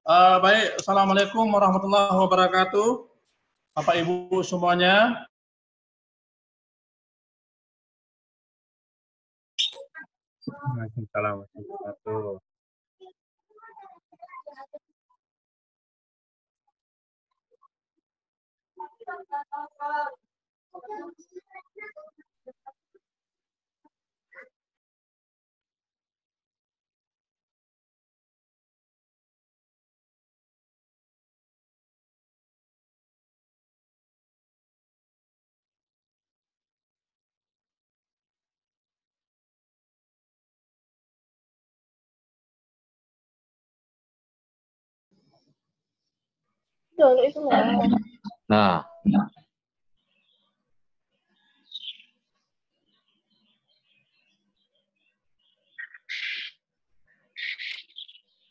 Baik, Assalamualaikum warahmatullahi wabarakatuh. Bapak Ibu semuanya. Waalaikumsalam warahmatullahi wabarakatuh. Nah,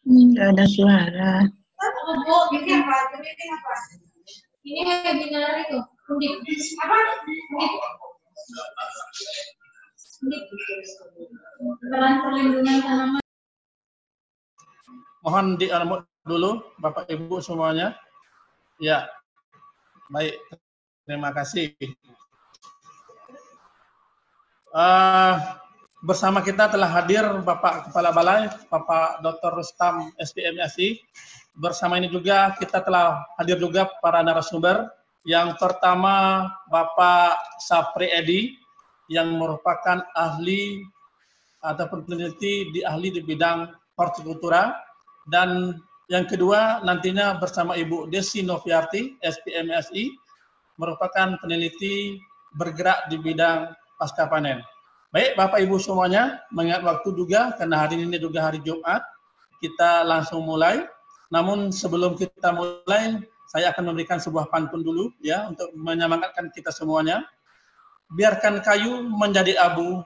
nggak ada suara. Ini webinar itu. Apa? Perlindungan tanaman. Mohon di-unmute dulu Bapak Ibu semuanya. Ya, baik. Terima kasih. Bersama kita telah hadir Bapak Kepala Balai, Bapak Dr. Rustam, SPMSI. Bersama ini juga kita telah hadir juga para narasumber. Yang pertama Bapak Sapri Edi, yang merupakan ahli ataupun peneliti di bidang hortikultura. Dan yang kedua nantinya bersama Ibu Desi Noviarti, SPMSI, merupakan peneliti bergerak di bidang pasca panen. Baik Bapak Ibu semuanya, mengingat waktu juga karena hari ini juga hari Jumat, kita langsung mulai. Namun sebelum kita mulai, saya akan memberikan sebuah pantun dulu ya untuk menyemangatkan kita semuanya. Biarkan kayu menjadi abu,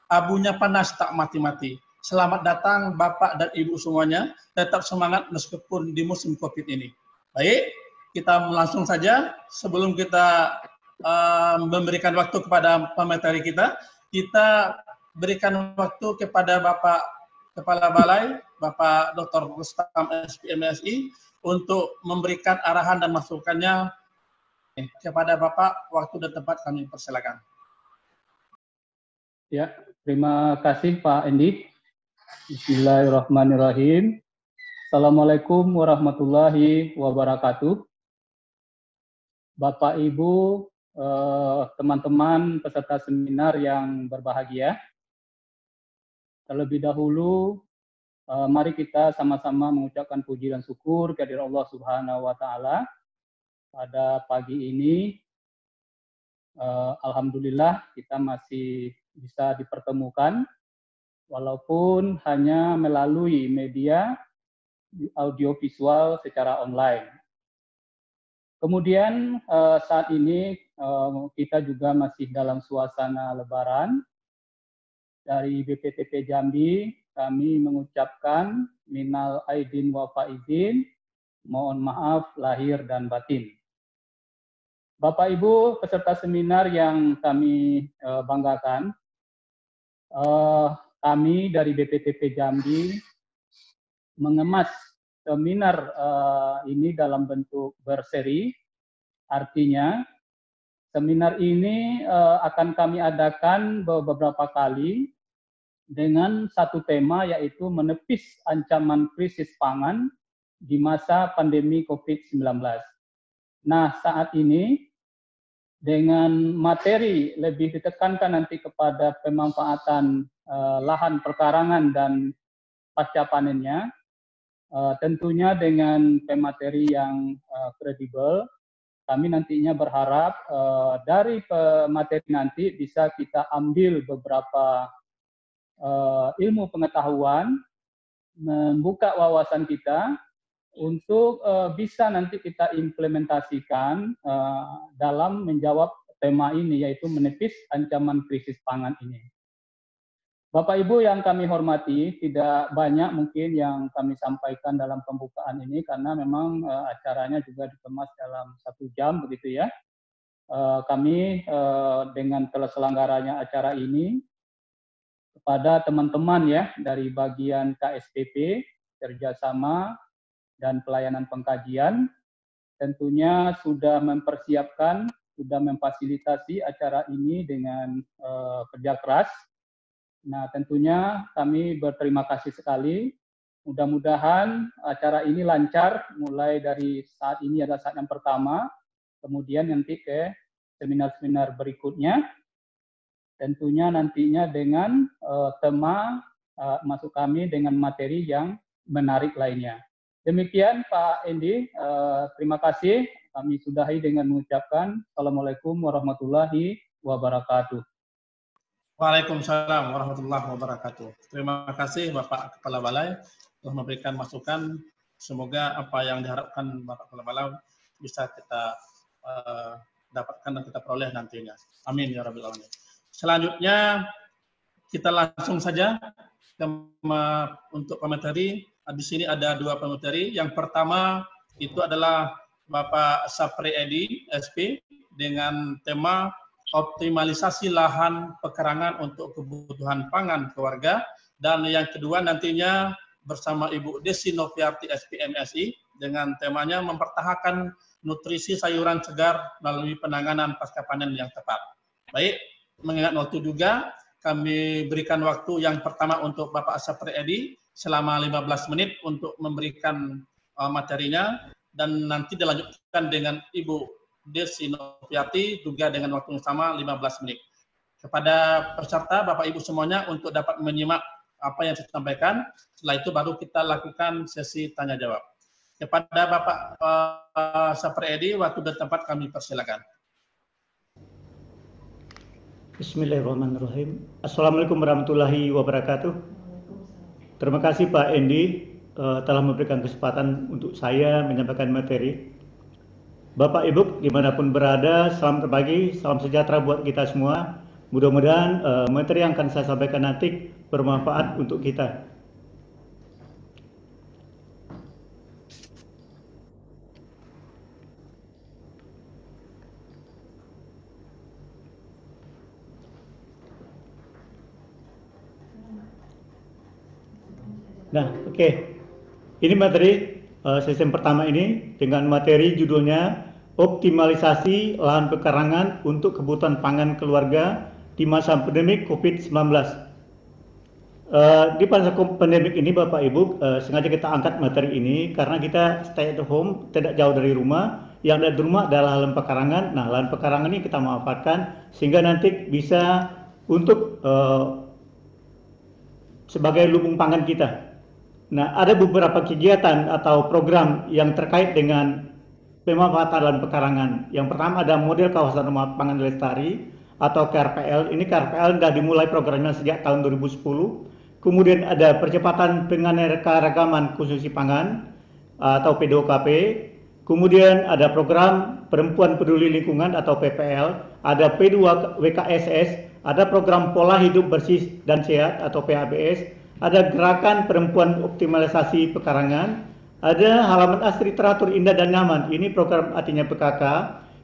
abunya panas tak mati-mati. Selamat datang Bapak dan Ibu semuanya, tetap semangat meskipun di musim Covid ini. Baik, kita langsung saja sebelum kita memberikan waktu kepada pemateri kita berikan waktu kepada Bapak Kepala Balai, Bapak Dr. Rustam SPMSI untuk memberikan arahan dan masukannya kepada Bapak. Waktu dan tempat kami persilakan. Ya, terima kasih Pak Endi. Bismillahirrahmanirrahim. Assalamualaikum warahmatullahi wabarakatuh. Bapak Ibu, teman-teman peserta seminar yang berbahagia. Terlebih dahulu, mari kita sama-sama mengucapkan puji dan syukur kehadirat Allah Subhanahu wa Ta'ala. Pada pagi ini, alhamdulillah kita masih bisa dipertemukan, walaupun hanya melalui media audiovisual secara online. Kemudian saat ini kita juga masih dalam suasana Lebaran. Dari BPTP Jambi kami mengucapkan minal aidin wa faizin, mohon maaf lahir dan batin. Bapak Ibu peserta seminar yang kami banggakan, kami dari BPTP Jambi mengemas seminar ini dalam bentuk berseri. Artinya seminar ini akan kami adakan beberapa kali dengan satu tema, yaitu menepis ancaman krisis pangan di masa pandemi COVID-19. Nah, saat ini dengan materi lebih ditekankan nanti kepada pemanfaatan lahan perkarangan dan pasca panennya, tentunya dengan pemateri yang kredibel. Kami nantinya berharap dari pemateri nanti bisa kita ambil beberapa ilmu pengetahuan, membuka wawasan kita untuk bisa nanti kita implementasikan dalam menjawab tema ini, yaitu menepis ancaman krisis pangan ini. Bapak Ibu yang kami hormati, tidak banyak mungkin yang kami sampaikan dalam pembukaan ini karena memang acaranya juga dikemas dalam 1 jam begitu ya. Kami dengan terselenggaranya acara ini kepada teman-teman ya dari bagian KSPP kerjasama dan pelayanan pengkajian. Tentunya sudah mempersiapkan, sudah memfasilitasi acara ini dengan kerja keras. Nah, tentunya kami berterima kasih sekali. Mudah-mudahan acara ini lancar, mulai dari saat ini adalah saat yang pertama, kemudian nanti ke seminar-seminar berikutnya. Tentunya nantinya dengan tema masuk kami dengan materi yang menarik lainnya. Demikian Pak Endi, terima kasih. Kami sudahi dengan mengucapkan Assalamualaikum warahmatullahi wabarakatuh. Waalaikumsalam warahmatullahi wabarakatuh. Terima kasih Bapak Kepala Balai telah memberikan masukan. Semoga apa yang diharapkan Bapak Kepala Balai bisa kita dapatkan dan kita peroleh nantinya. Amin ya Rabbil Alamin. Selanjutnya kita langsung saja untuk pemateri. Di sini ada 2 pemateri. Yang pertama itu adalah Bapak Sapri Edi, SP, dengan tema optimalisasi lahan pekarangan untuk kebutuhan pangan keluarga. Dan yang kedua nantinya bersama Ibu Desi Noviarti, SP MSI, dengan temanya mempertahankan nutrisi sayuran segar melalui penanganan pasca panen yang tepat. Baik, mengingat waktu juga, kami berikan waktu yang pertama untuk Bapak Sapri Edi selama 15 menit untuk memberikan materinya, dan nanti dilanjutkan dengan Ibu Desi Noviarti juga dengan waktu yang sama 15 menit. Kepada peserta, Bapak Ibu semuanya untuk dapat menyimak apa yang saya sampaikan, setelah itu baru kita lakukan sesi tanya jawab. Kepada Bapak Sapri Edi, waktu dan tempat kami persilakan. Bismillahirrahmanirrahim. Assalamualaikum warahmatullahi wabarakatuh. Terima kasih Pak Endi telah memberikan kesempatan untuk saya menyampaikan materi. Bapak Ibu dimanapun berada, selamat pagi, salam sejahtera buat kita semua. Mudah-mudahan materi yang akan saya sampaikan nanti bermanfaat untuk kita. Nah, oke. Ini materi sistem pertama ini dengan materi judulnya optimalisasi lahan pekarangan untuk kebutuhan pangan keluarga di masa pandemi COVID-19. Di masa pandemi ini Bapak Ibu, sengaja kita angkat materi ini karena kita stay at home, tidak jauh dari rumah. Yang ada di rumah adalah lahan pekarangan. Nah, lahan pekarangan ini kita manfaatkan sehingga nanti bisa untuk sebagai lumbung pangan kita. Nah, ada beberapa kegiatan atau program yang terkait dengan pemanfaatan lahan pekarangan. Yang pertama ada model kawasan rumah pangan lestari atau KRPL. Ini KRPL sudah dimulai programnya sejak tahun 2010. Kemudian ada percepatan penganekaragaman konsumsi pangan atau P2KP. Kemudian ada program Perempuan Peduli Lingkungan atau PPL. Ada P2WKSS. Ada program Pola Hidup Bersih dan Sehat atau PHBS. Ada gerakan perempuan optimalisasi pekarangan, ada halaman asri teratur indah dan nyaman. Ini program artinya PKK.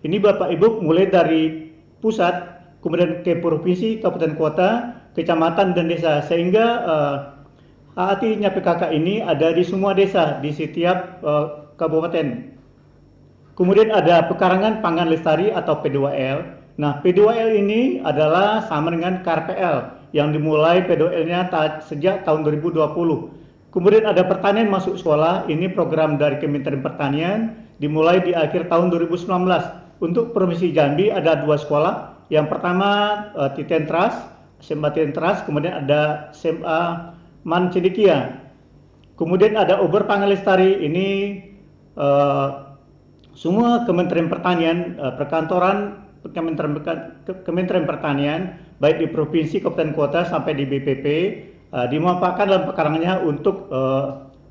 Ini Bapak Ibu mulai dari pusat, kemudian ke provinsi, kabupaten kota, kecamatan dan desa, sehingga artinya PKK ini ada di semua desa di setiap kabupaten. Kemudian ada pekarangan pangan lestari atau P2L. Nah, P2L ini adalah sama dengan KRPL yang dimulai P2L-nya sejak tahun 2020. Kemudian ada pertanian masuk sekolah, ini program dari Kementerian Pertanian, dimulai di akhir tahun 2019. Untuk Provinsi Jambi ada 2 sekolah, yang pertama Titentras, SMA Titentras, kemudian ada SMA Mancidikia. Kemudian ada Obor Pangan Lestari, ini semua Kementerian Pertanian, perkantoran Kementerian Pertanian, baik di provinsi, kabupaten kota sampai di BPP, dimanfaatkan dalam pekarangannya untuk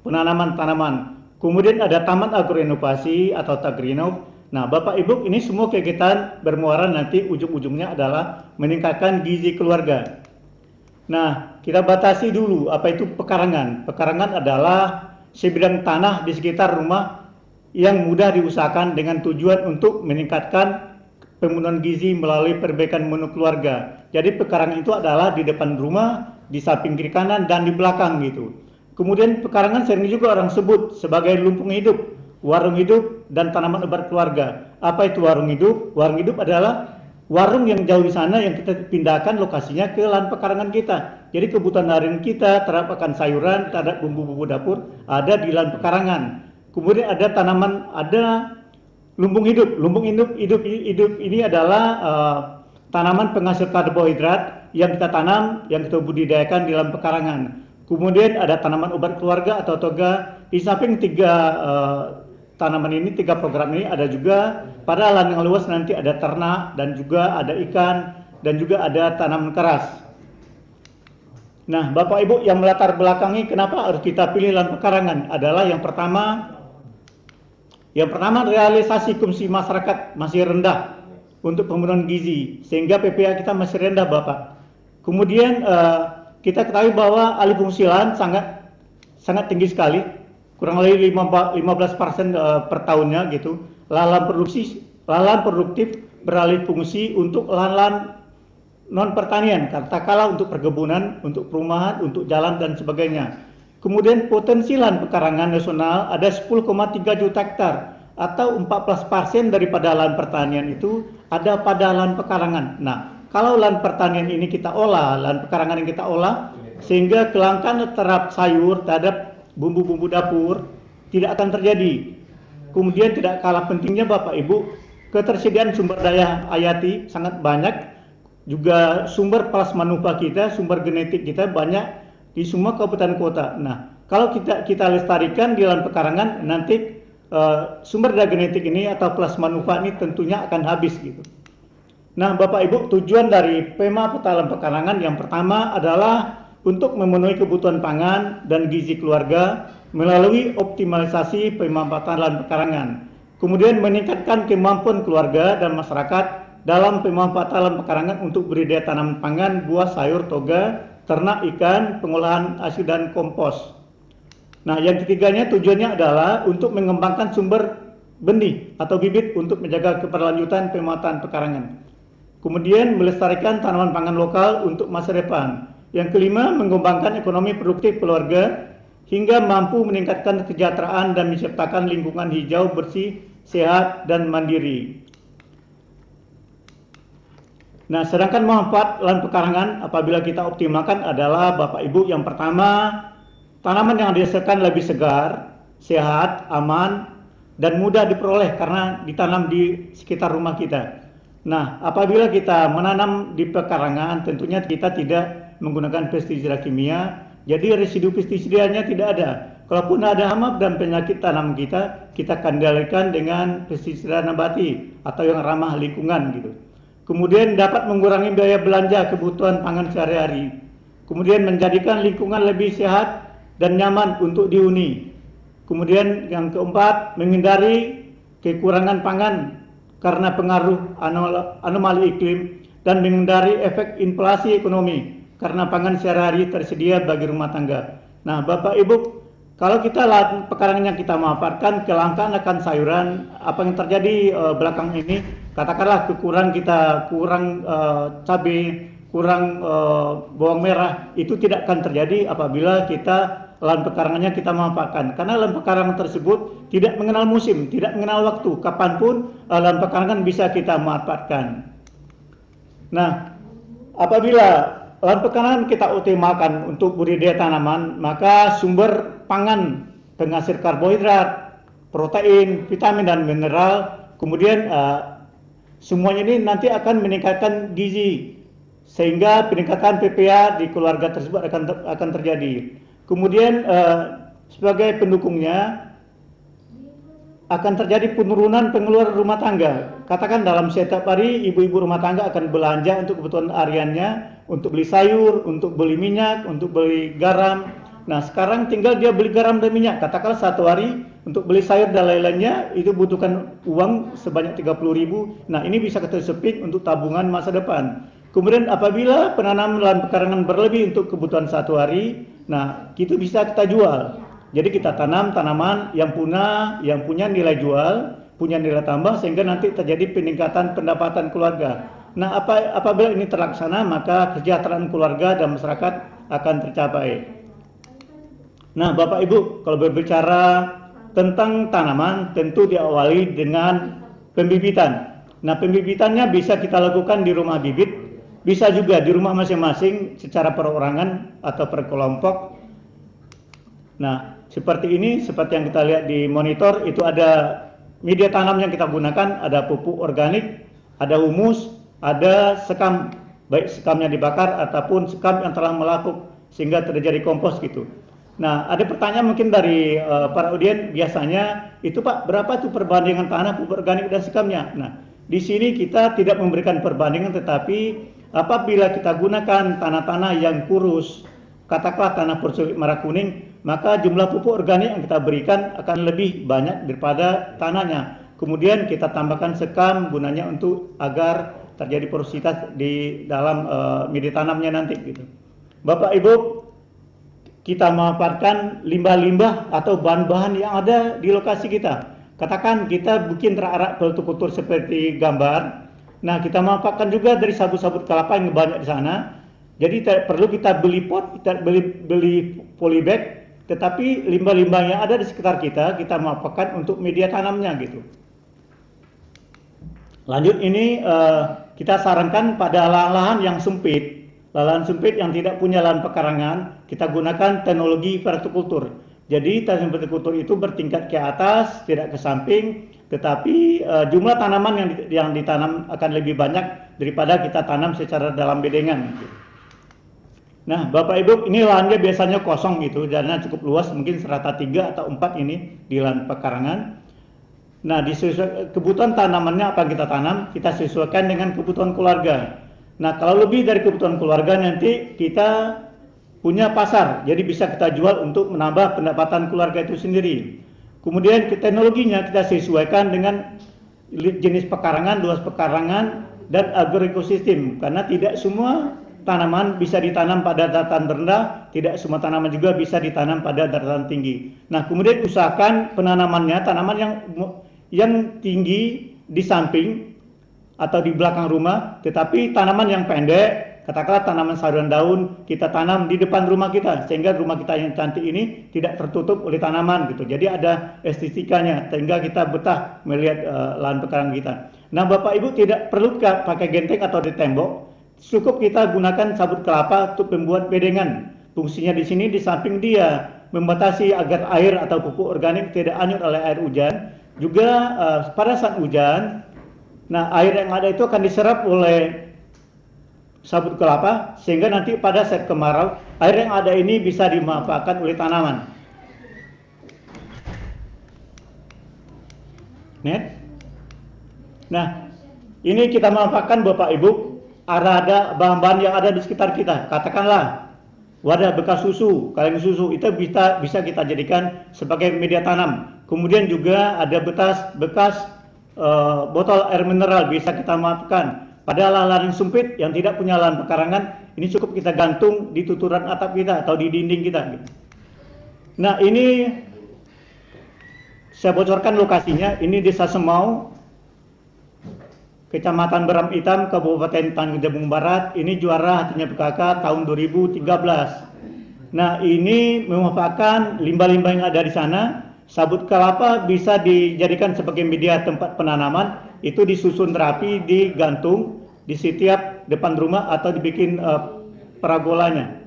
penanaman tanaman. Kemudian ada Taman Agroinovasi atau Tagrinov. Nah, Bapak Ibu, ini semua kegiatan bermuara nanti ujung-ujungnya adalah meningkatkan gizi keluarga. Nah, kita batasi dulu apa itu pekarangan. Pekarangan adalah sebidang tanah di sekitar rumah yang mudah diusahakan dengan tujuan untuk meningkatkan pemenuhan gizi melalui perbaikan menu keluarga. Jadi pekarangan itu adalah di depan rumah, di samping kiri kanan dan di belakang gitu. Kemudian pekarangan sering juga orang sebut sebagai lumbung hidup, warung hidup, dan tanaman obat keluarga. Apa itu warung hidup? Warung hidup adalah warung yang jauh di sana yang kita pindahkan lokasinya ke lahan pekarangan kita. Jadi kebutuhan harian kita terhadap akan sayuran, terhadap bumbu-bumbu dapur ada di lahan pekarangan. Kemudian ada tanaman, ada lumbung hidup. Lumbung hidup ini adalah tanaman penghasil karbohidrat yang kita tanam, yang kita budidayakan di lahan pekarangan. Kemudian ada tanaman obat keluarga atau toga. Di samping tiga tanaman ini, tiga program ini, ada juga pada lahan yang luas nanti ada ternak dan juga ada ikan dan juga ada tanaman keras. Nah, Bapak Ibu, yang melatar belakangi kenapa harus kita pilih lahan pekarangan adalah yang pertama realisasi konsumsi masyarakat masih rendah untuk pemenuhan gizi, sehingga PPA kita masih rendah, Bapak. Kemudian kita ketahui bahwa alih fungsi lahan sangat tinggi sekali, kurang lebih 15% per tahunnya gitu. Lahan produktif beralih fungsi untuk lahan-lahan non pertanian, katakanlah untuk perkebunan, untuk perumahan, untuk jalan dan sebagainya. Kemudian potensi lahan pekarangan nasional ada 10,3 juta hektar atau 14% daripada lahan pertanian itu ada pada lahan pekarangan. Nah, kalau lahan pertanian ini kita olah, lahan pekarangan yang kita olah, sehingga kelangkaan terhadap sayur, terhadap bumbu-bumbu dapur tidak akan terjadi. Kemudian tidak kalah pentingnya Bapak Ibu, ketersediaan sumber daya hayati sangat banyak, juga sumber plasmanupa kita, sumber genetik kita banyak di semua kabupaten kota. Nah, kalau kita lestarikan di lahan pekarangan, nanti sumber daya genetik ini atau plasmanupa ini tentunya akan habis gitu. Nah, Bapak Ibu, tujuan dari PEMA Peta Lahan Pekarangan yang pertama adalah untuk memenuhi kebutuhan pangan dan gizi keluarga melalui optimalisasi pemanfaatan lahan pekarangan. Kemudian meningkatkan kemampuan keluarga dan masyarakat dalam pemanfaatan lahan pekarangan untuk budidaya tanaman pangan, buah, sayur, toga, ternak, ikan, pengolahan hasil dan kompos. Nah, yang ketiganya tujuannya adalah untuk mengembangkan sumber benih atau bibit untuk menjaga keberlanjutan pemanfaatan pekarangan. Kemudian melestarikan tanaman pangan lokal untuk masa depan. Yang kelima, mengembangkan ekonomi produktif keluarga hingga mampu meningkatkan kesejahteraan dan menciptakan lingkungan hijau, bersih, sehat, dan mandiri. Nah, sedangkan manfaat lahan pekarangan apabila kita optimalkan adalah Bapak Ibu, yang pertama, tanaman yang dihasilkan lebih segar, sehat, aman, dan mudah diperoleh karena ditanam di sekitar rumah kita. Nah, apabila kita menanam di pekarangan, tentunya kita tidak menggunakan pestisida kimia, jadi residu pestisidanya tidak ada. Kalaupun ada hama dan penyakit tanam kita kendalikan dengan pestisida nabati atau yang ramah lingkungan gitu. Kemudian dapat mengurangi biaya belanja kebutuhan pangan sehari-hari. Kemudian menjadikan lingkungan lebih sehat dan nyaman untuk dihuni. Kemudian yang keempat, menghindari kekurangan pangan karena pengaruh anomali iklim dan menghindari efek inflasi ekonomi karena pangan sehari-hari tersedia bagi rumah tangga. Nah, Bapak Ibu, kalau kita lahan pekarangan yang kita manfaatkan, kelangkaan akan sayuran, apa yang terjadi belakang ini, katakanlah kurang cabai, kurang bawang merah, itu tidak akan terjadi apabila kita lahan pekarangannya kita manfaatkan. Karena lahan pekarangan tersebut tidak mengenal musim, tidak mengenal waktu, kapanpun lahan pekarangan bisa kita manfaatkan. Nah, apabila lahan pekarangan kita optimalkan untuk budidaya tanaman, maka sumber pangan penghasil karbohidrat, protein, vitamin dan mineral, kemudian semuanya ini nanti akan meningkatkan gizi, sehingga peningkatan PPA di keluarga tersebut akan terjadi. Kemudian sebagai pendukungnya akan terjadi penurunan pengeluaran rumah tangga. Katakan dalam setiap hari ibu-ibu rumah tangga akan belanja untuk kebutuhan hariannya, untuk beli sayur, untuk beli minyak, untuk beli garam. Nah, sekarang tinggal dia beli garam dan minyak. Katakanlah satu hari untuk beli sayur dan lain-lainnya itu butuhkan uang sebanyak 30.000. Nah, ini bisa kita sepik untuk tabungan masa depan. Kemudian apabila penanam lahan pekarangan berlebih untuk kebutuhan satu hari, nah itu bisa kita jual. Jadi kita tanam tanaman yang punya nilai jual, punya nilai tambah, sehingga nanti terjadi peningkatan pendapatan keluarga. Nah, apabila ini terlaksana, maka kesejahteraan keluarga dan masyarakat akan tercapai. Nah, Bapak Ibu, kalau berbicara tentang tanaman, tentu diawali dengan pembibitan. Nah, pembibitannya bisa kita lakukan di rumah bibit, bisa juga di rumah masing-masing secara perorangan atau per kelompok. Nah, seperti ini, seperti yang kita lihat di monitor, itu ada media tanam yang kita gunakan, ada pupuk organik, ada humus, ada sekam, baik sekamnya dibakar ataupun sekam yang telah melapuk sehingga terjadi kompos gitu. Nah, ada pertanyaan mungkin dari para audien, biasanya itu Pak, berapa tuh perbandingan tanah pupuk organik dan sekamnya? Nah, di sini kita tidak memberikan perbandingan, tetapi apabila kita gunakan tanah-tanah yang kurus, katakanlah tanah porsulit merah kuning, maka jumlah pupuk organik yang kita berikan akan lebih banyak daripada tanahnya. Kemudian kita tambahkan sekam gunanya untuk agar terjadi porositas di dalam media tanamnya nanti gitu. Bapak Ibu, kita memanfaatkan limbah-limbah atau bahan-bahan yang ada di lokasi kita. Katakan kita bikin rak-rak kultur seperti gambar. Nah, kita manfaatkan juga dari sabut-sabut kelapa yang banyak di sana. Jadi tidak perlu kita beli pot, kita beli polybag, tetapi limbah-limbah yang ada di sekitar kita manfaatkan untuk media tanamnya gitu. Lanjut ini kita sarankan pada lahan-lahan yang sempit. Lahan sempit yang tidak punya lahan pekarangan, kita gunakan teknologi vertikultur. Jadi teknologi vertikultur itu bertingkat ke atas, tidak ke samping, tetapi jumlah tanaman yang ditanam akan lebih banyak daripada kita tanam secara dalam bedengan. Nah, Bapak Ibu, ini lahannya biasanya kosong gitu, karena cukup luas, mungkin serata 3 atau 4 ini di lahan pekarangan. Nah, kebutuhan tanamannya apa yang kita tanam, kita sesuaikan dengan kebutuhan keluarga. Nah, kalau lebih dari kebutuhan keluarga nanti kita punya pasar, jadi bisa kita jual untuk menambah pendapatan keluarga itu sendiri. Kemudian teknologinya kita sesuaikan dengan jenis pekarangan, luas pekarangan, dan agroekosistem. Karena tidak semua tanaman bisa ditanam pada dataran rendah, tidak semua tanaman juga bisa ditanam pada dataran tinggi. Nah, kemudian usahakan penanamannya, tanaman yang tinggi di samping atau di belakang rumah, tetapi tanaman yang pendek, katakanlah tanaman sayuran daun, kita tanam di depan rumah kita, sehingga rumah kita yang cantik ini tidak tertutup oleh tanaman gitu. Jadi ada estetikanya, sehingga kita betah melihat lahan pekarangan kita. Nah, Bapak Ibu tidak perlu pakai genteng atau di tembok, cukup kita gunakan sabut kelapa untuk membuat bedengan. Fungsinya di sini di samping dia membatasi agar air atau pupuk organik tidak hanyut oleh air hujan. Juga pada saat hujan, nah air yang ada itu akan diserap oleh sabut kelapa, sehingga nanti pada saat kemarau, air yang ada ini bisa dimanfaatkan oleh tanaman. Net. Nah, ini kita manfaatkan Bapak Ibu, ada bahan-bahan yang ada di sekitar kita. Katakanlah wadah bekas susu, kaleng susu, itu bisa kita jadikan sebagai media tanam. Kemudian juga ada bekas botol air mineral, bisa kita manfaatkan. Pada lahan yang sempit yang tidak punya lahan pekarangan, ini cukup kita gantung di tuturan atap kita atau di dinding kita. Nah, ini saya bocorkan lokasinya. Ini Desa Semau, Kecamatan Beram Hitam, Kabupaten Tanjung Jabung Barat. Ini juara hatinya PKK tahun 2013. Nah, ini memanfaatkan limbah-limbah yang ada di sana. Sabut kelapa bisa dijadikan sebagai media tempat penanaman, itu disusun rapi, digantung di setiap depan rumah atau dibikin peragolanya.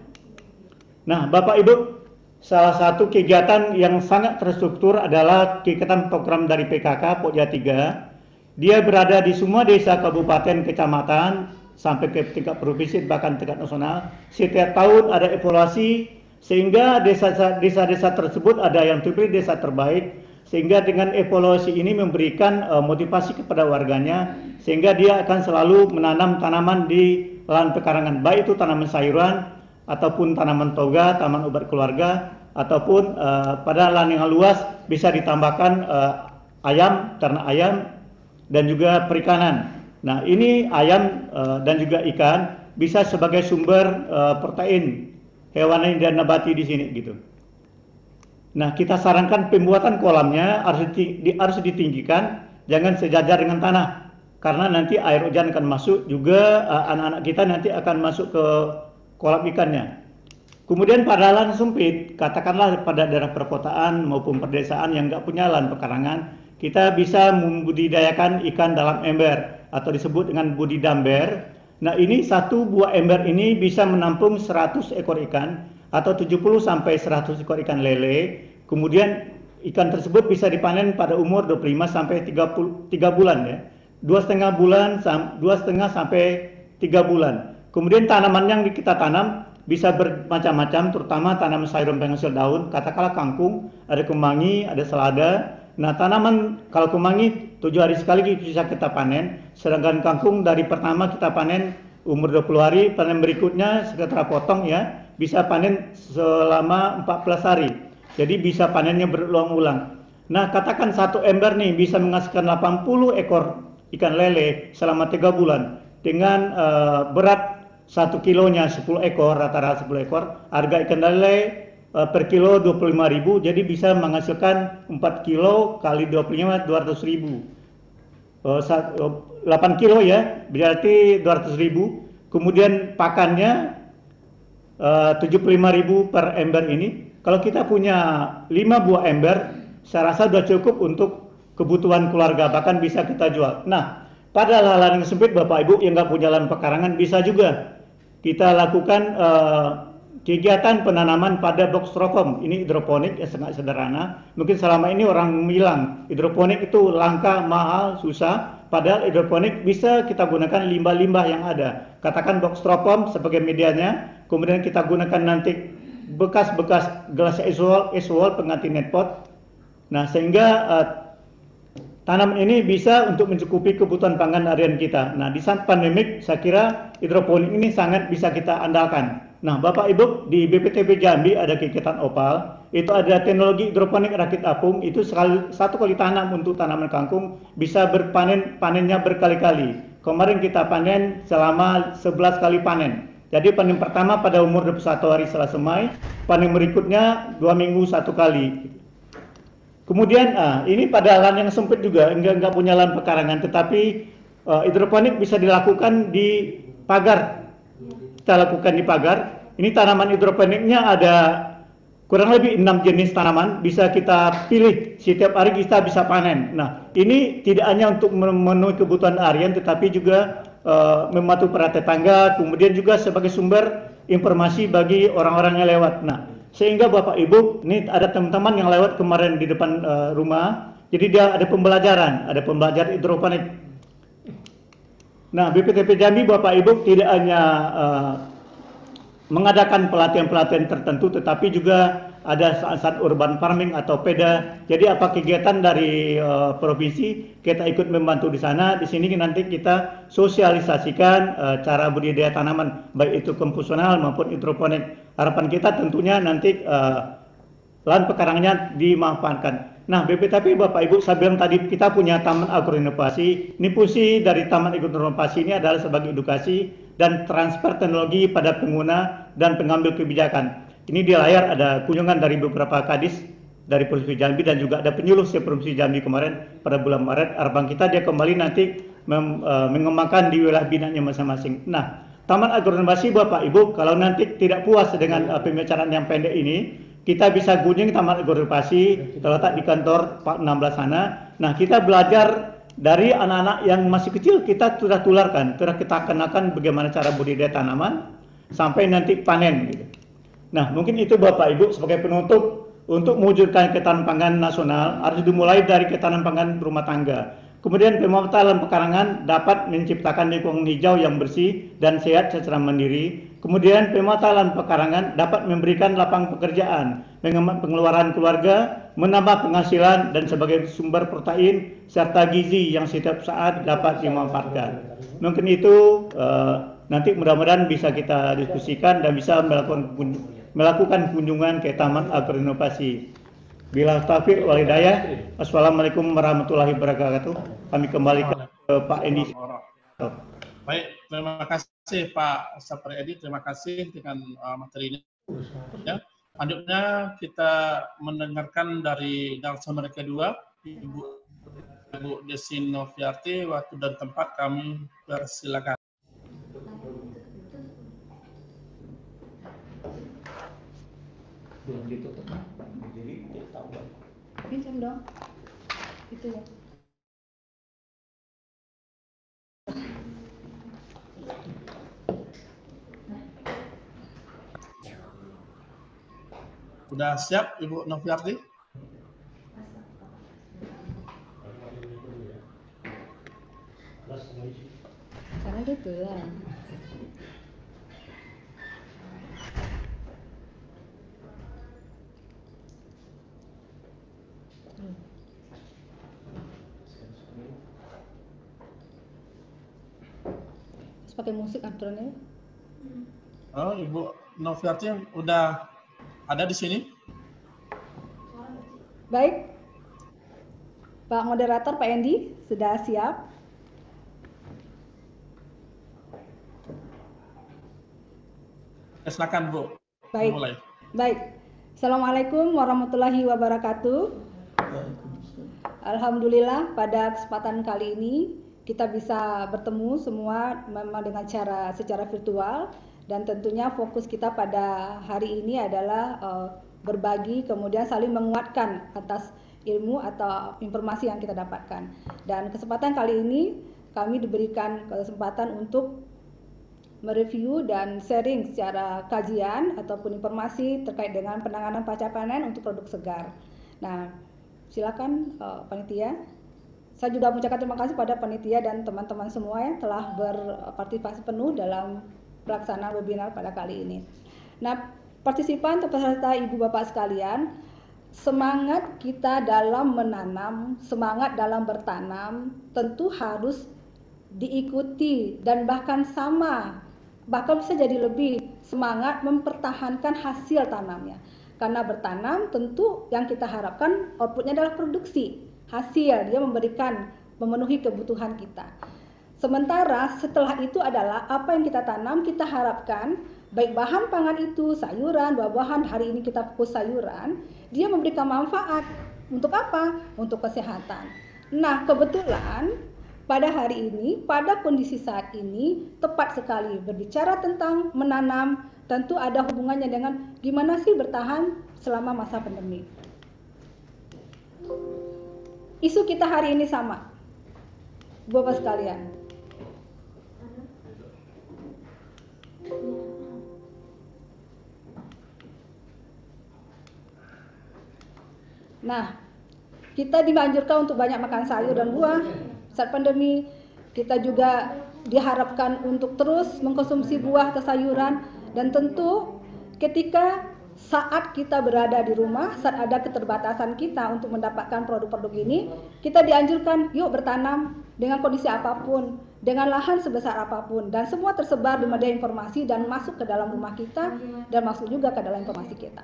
Nah, Bapak Ibu, salah satu kegiatan yang sangat terstruktur adalah kegiatan program dari PKK Pokja 3. Dia berada di semua desa, kabupaten, kecamatan, sampai ke tingkat provinsi, bahkan tingkat nasional. Setiap tahun ada evaluasi, sehingga desa-desa tersebut ada yang terpilih desa terbaik, sehingga dengan evaluasi ini memberikan motivasi kepada warganya, sehingga dia akan selalu menanam tanaman di lahan pekarangan, baik itu tanaman sayuran ataupun tanaman toga, tanaman obat keluarga, ataupun pada lahan yang luas bisa ditambahkan ayam, ternak ayam, dan juga perikanan. Nah, ini ayam dan juga ikan bisa sebagai sumber protein hewani dan nabati di sini gitu. Nah, kita sarankan pembuatan kolamnya harus ditinggikan, jangan sejajar dengan tanah, karena nanti air hujan akan masuk, juga anak-anak kita nanti akan masuk ke kolam ikannya. Kemudian pada lahan sempit, katakanlah pada daerah perkotaan maupun perdesaan yang nggak punya lahan pekarangan, kita bisa membudidayakan ikan dalam ember atau disebut dengan budidamber. Nah, ini satu buah ember ini bisa menampung 100 ekor ikan atau 70 sampai 100 ekor ikan lele. Kemudian ikan tersebut bisa dipanen pada umur 25 sampai 3 bulan ya. 2,5 sampai 3 bulan. Kemudian tanaman yang kita tanam bisa bermacam-macam, terutama tanaman sayuran penghasil daun, katakanlah kangkung, ada kemangi, ada selada. Nah, tanaman kalau kemangi 7 hari sekali bisa kita panen, sedangkan kangkung dari pertama kita panen umur 20 hari, panen berikutnya setelah potong ya, bisa panen selama 14 hari. Jadi bisa panennya berulang-ulang. Nah, katakan satu ember nih bisa menghasilkan 80 ekor ikan lele selama 3 bulan dengan berat 1 kilonya 10 ekor, rata-rata 10 ekor. Harga ikan lele per kilo 25.000, jadi bisa menghasilkan 4 kilo kali 25 200.000. 8 kilo ya, berarti 200.000. Kemudian pakannya 75.000 per ember ini. Kalau kita punya 5 buah ember, saya rasa sudah cukup untuk kebutuhan keluarga, bahkan bisa kita jual. Nah, pada lahan yang sempit Bapak Ibu yang nggak punya lahan pekarangan, bisa juga kita lakukan kegiatan penanaman pada box styrofoam. Ini hidroponik yang sangat sederhana. Mungkin selama ini orang bilang hidroponik itu langka, mahal, susah. Padahal hidroponik bisa kita gunakan limbah-limbah yang ada. Katakan box styrofoam sebagai medianya, kemudian kita gunakan nanti bekas-bekas gelas eswol pengganti netpot. Nah, sehingga tanaman ini bisa untuk mencukupi kebutuhan pangan harian kita. Nah, di saat pandemik, saya kira hidroponik ini sangat bisa kita andalkan. Nah, Bapak Ibu, di BPTP Jambi ada kegiatan opal, itu ada teknologi hidroponik rakit apung, itu satu kali tanam untuk tanaman kangkung, bisa panennya berkali-kali. Kemarin kita panen selama 11 kali panen. Jadi panen pertama pada umur 21 hari setelah semai, panen berikutnya 2 minggu 1 kali. Kemudian ini pada lahan yang sempit juga, enggak punya lahan pekarangan, tetapi hidroponik bisa dilakukan di pagar. Kita lakukan di pagar. Ini tanaman hidroponiknya ada kurang lebih 6 jenis tanaman, bisa kita pilih, setiap hari kita bisa panen. Nah, ini tidak hanya untuk memenuhi kebutuhan harian, tetapi juga membantu para tetangga, kemudian juga sebagai sumber informasi bagi orang-orang yang lewat. Nah, sehingga Bapak Ibu, ini ada teman-teman yang lewat kemarin di depan rumah, jadi dia ada pembelajaran hidroponik. Nah, BPTP Jambi Bapak Ibu tidak hanya mengadakan pelatihan-pelatihan tertentu, tetapi juga ada saat-saat urban farming atau PEDA. Jadi apa kegiatan dari provinsi, kita ikut membantu di sana. Di sini nanti kita sosialisasikan cara budidaya tanaman, baik itu konvensional maupun hidroponik. Harapan kita tentunya nanti lahan pekarangannya dimanfaatkan. Nah, BPTP Bapak Ibu, saya bilang tadi kita punya Taman Agroinovasi. Ini fungsi dari Taman Agroinovasi ini adalah sebagai edukasi dan transfer teknologi pada pengguna dan pengambil kebijakan. Ini di layar ada kunjungan dari beberapa kadis dari Provinsi Jambi dan juga ada penyuluh Provinsi Jambi kemarin pada bulan Maret. Harapan kita dia kembali nanti mengembangkan di wilayah binanya masing-masing. Nah, Taman Agroinovasi Bapak Ibu, kalau nanti tidak puas dengan pembicaraan yang pendek ini, kita bisa kunjungi Taman Agroinovasi, terletak di kantor Pak 16 sana. Nah, kita belajar dari anak-anak yang masih kecil, kita sudah tularkan, sudah kita kenakan bagaimana cara budidaya tanaman sampai nanti panen. Gitu. Nah, mungkin itu Bapak Ibu sebagai penutup untuk mewujudkan ketahanan pangan nasional harus dimulai dari ketahanan pangan rumah tangga. Kemudian pemanfaatan pekarangan dapat menciptakan lingkungan hijau yang bersih dan sehat secara mandiri. Kemudian pemanfaatan pekarangan dapat memberikan lapangan pekerjaan, menghemat pengeluaran keluarga, menambah penghasilan dan sebagai sumber protein serta gizi yang setiap saat dapat dimanfaatkan. Mungkin itu nanti mudah-mudahan bisa kita diskusikan dan bisa melakukan kunjungan ke Taman Agroinovasi. Bila taufiq wal hidayah. Assalamualaikum warahmatullahi wabarakatuh. Kami kembalikan ke Pak Endi. Baik, terima kasih Pak Sapri Edi, terima kasih dengan materinya. Ya. Selanjutnya kita mendengarkan dari narasumber kedua, Ibu Desi Noviarti. Waktu dan tempat kami persilakan. belum ditutup jadi dia tahu banget. Pinjam dong itu ya. Sudah siap Ibu Noviarti? Karena gitu lah. Pakai musik aturannya. Oh, Ibu Noviarti udah ada di sini? Baik, Pak Moderator, Pak Endi, sudah siap? Silakan Bu. Baik. Mulai. Baik. Assalamualaikum warahmatullahi wabarakatuh. Alhamdulillah pada kesempatan kali ini kita bisa bertemu semua memang dengan cara secara virtual, dan tentunya fokus kita pada hari ini adalah berbagi kemudian saling menguatkan atas ilmu atau informasi yang kita dapatkan. Dan kesempatan kali ini kami diberikan kesempatan untuk mereview dan sharing secara kajian ataupun informasi terkait dengan penanganan pasca panen untuk produk segar. Nah, silakan panitia. Saya juga mengucapkan terima kasih pada panitia dan teman-teman semua yang telah berpartisipasi penuh dalam pelaksanaan webinar pada kali ini. Nah, partisipan atau peserta Ibu Bapak sekalian, semangat kita dalam menanam, semangat dalam bertanam tentu harus diikuti dan bahkan sama, bahkan bisa jadi lebih semangat mempertahankan hasil tanamnya. Karena bertanam tentu yang kita harapkan outputnya adalah produksi, hasil, dia memenuhi kebutuhan kita. Sementara setelah itu adalah apa yang kita tanam, kita harapkan baik bahan pangan itu, sayuran, buah-buahan, hari ini kita fokus sayuran, dia memberikan manfaat. Untuk apa? Untuk kesehatan. Nah, kebetulan pada hari ini, pada kondisi saat ini, tepat sekali berbicara tentang menanam, tentu ada hubungannya dengan gimana sih bertahan selama masa pandemi. Isu kita hari ini sama, Bapak sekalian. Nah, kita dianjurkan untuk banyak makan sayur dan buah. Saat pandemi, kita juga diharapkan untuk terus mengkonsumsi buah atau sayuran, dan tentu ketika saat kita berada di rumah, saat ada keterbatasan kita untuk mendapatkan produk-produk ini, kita dianjurkan yuk bertanam dengan kondisi apapun, dengan lahan sebesar apapun, dan semua tersebar di media informasi dan masuk ke dalam rumah kita dan masuk juga ke dalam informasi kita.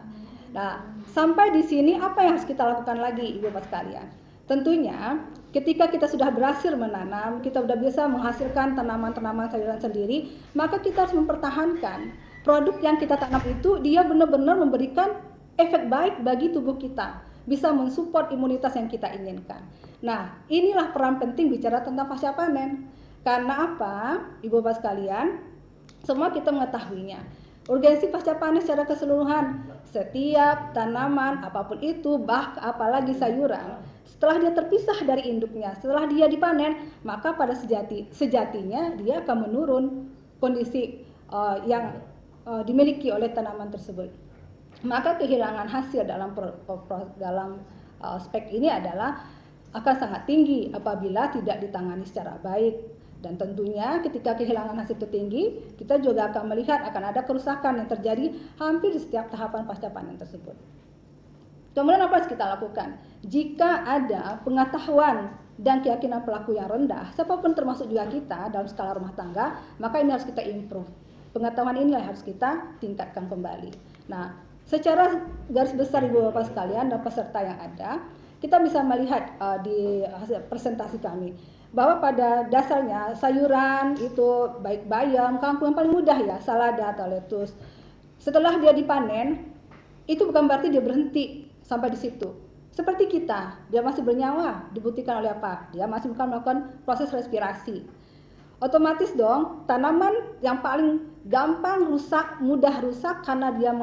Nah, sampai di sini apa yang harus kita lakukan lagi, Ibu Bapak sekalian? Tentunya ketika kita sudah berhasil menanam, kita sudah bisa menghasilkan tanaman-tanaman sayuran sendiri, maka kita harus mempertahankan produk yang kita tanam itu, dia benar-benar memberikan efek baik bagi tubuh kita, bisa mensupport imunitas yang kita inginkan. Nah, inilah peran penting bicara tentang pasca panen. Karena apa, Ibu Bapak sekalian, semua kita mengetahuinya. Urgensi pasca panen secara keseluruhan, setiap tanaman apapun itu, apalagi sayuran, setelah dia terpisah dari induknya, setelah dia dipanen, maka pada sejatinya dia akan menurun kondisi yang dimiliki oleh tanaman tersebut. Maka kehilangan hasil dalam aspek ini adalah akan sangat tinggi apabila tidak ditangani secara baik. Dan tentunya ketika kehilangan hasil itu tinggi, kita juga akan melihat akan ada kerusakan yang terjadi hampir di setiap tahapan pasca panen tersebut. Kemudian apa yang harus kita lakukan? Jika ada pengetahuan dan keyakinan pelaku yang rendah, siapapun termasuk juga kita dalam skala rumah tangga, maka ini harus kita improve. Pengetahuan inilah yang harus kita tingkatkan kembali. Nah, secara garis besar Ibu Bapak sekalian dan peserta yang ada, kita bisa melihat di hasil presentasi kami bahwa pada dasarnya sayuran itu baik bayam, kangkung yang paling mudah ya, salada atau lettuce. Setelah dia dipanen, itu bukan berarti dia berhenti sampai di situ. Seperti kita, dia masih bernyawa, dibuktikan oleh apa? Dia masih melakukan proses respirasi. Otomatis dong, tanaman yang paling gampang rusak, mudah rusak karena dia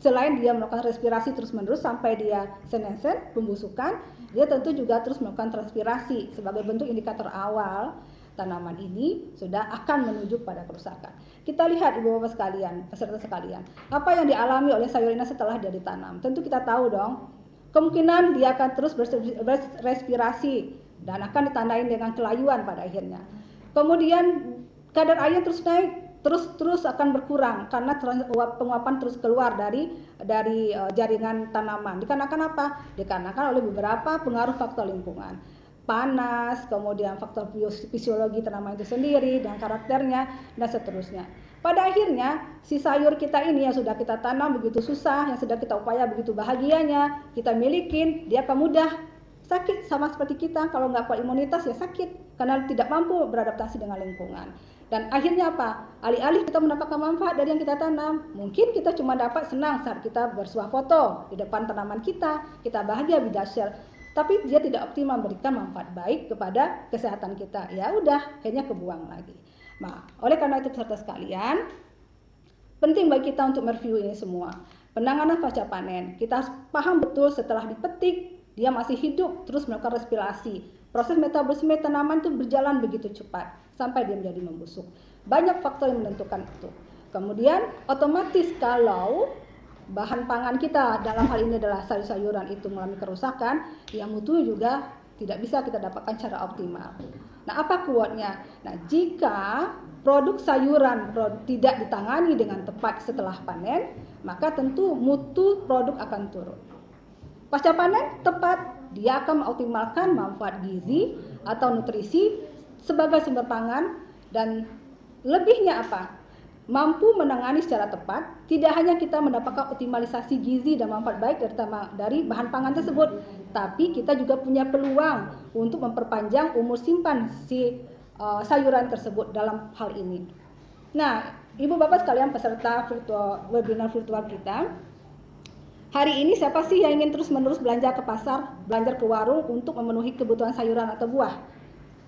selain dia melakukan respirasi terus-menerus sampai dia senescent, pembusukan, dia tentu juga terus melakukan transpirasi sebagai bentuk indikator awal tanaman ini sudah akan menuju pada kerusakan. Kita lihat Ibu Bapak sekalian, peserta sekalian, apa yang dialami oleh sayur ini setelah dia ditanam. Tentu kita tahu dong, kemungkinan dia akan terus berrespirasi dan akan ditandai dengan kelayuan pada akhirnya. Kemudian kadar air terus naik, terus akan berkurang karena penguapan terus keluar dari jaringan tanaman. Dikarenakan apa? Dikarenakan oleh beberapa pengaruh faktor lingkungan. Panas, kemudian faktor fisiologi tanaman itu sendiri dan karakternya dan seterusnya. Pada akhirnya si sayur kita ini yang sudah kita tanam begitu susah, yang sudah kita upaya begitu bahagianya, kita milikin, dia akan mudah sakit sama seperti kita. Kalau nggak kuat imunitas ya sakit karena tidak mampu beradaptasi dengan lingkungan. Dan akhirnya apa? Alih-alih kita mendapatkan manfaat dari yang kita tanam, mungkin kita cuma dapat senang saat kita bersuah foto di depan tanaman kita bahagia bidasyar. Tapi dia tidak optimal memberikan manfaat baik kepada kesehatan kita. Ya udah, akhirnya kebuang lagi. Nah, oleh karena itu peserta sekalian, penting bagi kita untuk mereview ini semua. Penanganan pasca panen, kita harus paham betul setelah dipetik, dia masih hidup, terus melakukan respirasi. Proses metabolisme tanaman itu berjalan begitu cepat, sampai dia menjadi membusuk. Banyak faktor yang menentukan itu. Kemudian, otomatis kalau bahan pangan kita dalam hal ini adalah sayur-sayuran itu mengalami kerusakan, yang mutu juga tidak bisa kita dapatkan secara optimal. Nah, apa quote-nya? Nah, jika produk sayuran tidak ditangani dengan tepat setelah panen, maka tentu mutu produk akan turun. Pasca panen tepat, dia akan mengoptimalkan manfaat gizi atau nutrisi sebagai sumber pangan dan lebihnya apa? Mampu menangani secara tepat, tidak hanya kita mendapatkan optimalisasi gizi dan manfaat baik dari bahan pangan tersebut, tapi kita juga punya peluang untuk memperpanjang umur simpan si sayuran tersebut dalam hal ini. Nah, Ibu Bapak sekalian peserta webinar virtual kita, hari ini siapa sih yang ingin terus-menerus belanja ke pasar, belanja ke warung untuk memenuhi kebutuhan sayuran atau buah?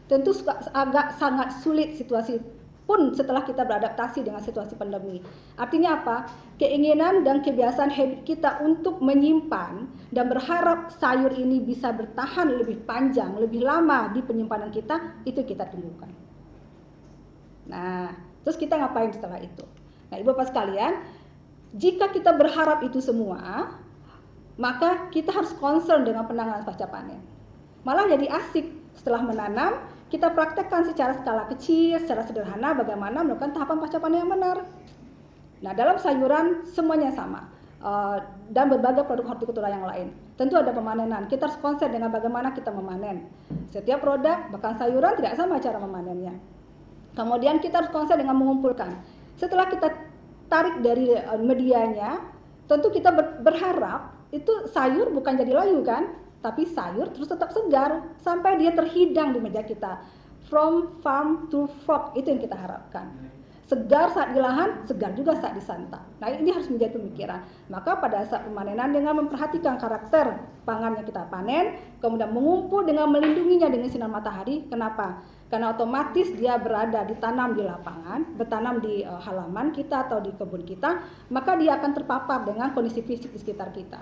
Tentu agak sangat sulit situasi pun setelah kita beradaptasi dengan situasi pandemi. Artinya apa? Keinginan dan kebiasaan habit kita untuk menyimpan dan berharap sayur ini bisa bertahan lebih panjang, lebih lama di penyimpanan kita, itu kita tumbuhkan. Nah, terus kita ngapain setelah itu? Nah, Ibu Bapak sekalian, jika kita berharap itu semua, maka kita harus concern dengan penanganan pasca panen. Malah jadi asik setelah menanam, kita praktekkan secara skala kecil, secara sederhana bagaimana melakukan tahapan pasca panen yang benar. Nah, dalam sayuran semuanya sama dan berbagai produk hortikultura yang lain. Tentu ada pemanenan. Kita harus konsen dengan bagaimana kita memanen. Setiap produk, bahkan sayuran tidak sama cara memanennya. Kemudian kita harus konsen dengan mengumpulkan. Setelah kita tarik dari medianya, tentu kita berharap itu sayur bukan jadi layu kan? Tapi sayur terus tetap segar sampai dia terhidang di meja kita. From farm to fork, itu yang kita harapkan. Segar saat di lahan, segar juga saat disantap. Nah, ini harus menjadi pemikiran. Maka pada saat pemanenan dengan memperhatikan karakter pangan yang kita panen, kemudian mengumpul dengan melindunginya dengan sinar matahari. Kenapa? Karena otomatis dia ditanam di lapangan, bertanam di halaman kita atau di kebun kita, maka dia akan terpapar dengan kondisi fisik di sekitar kita.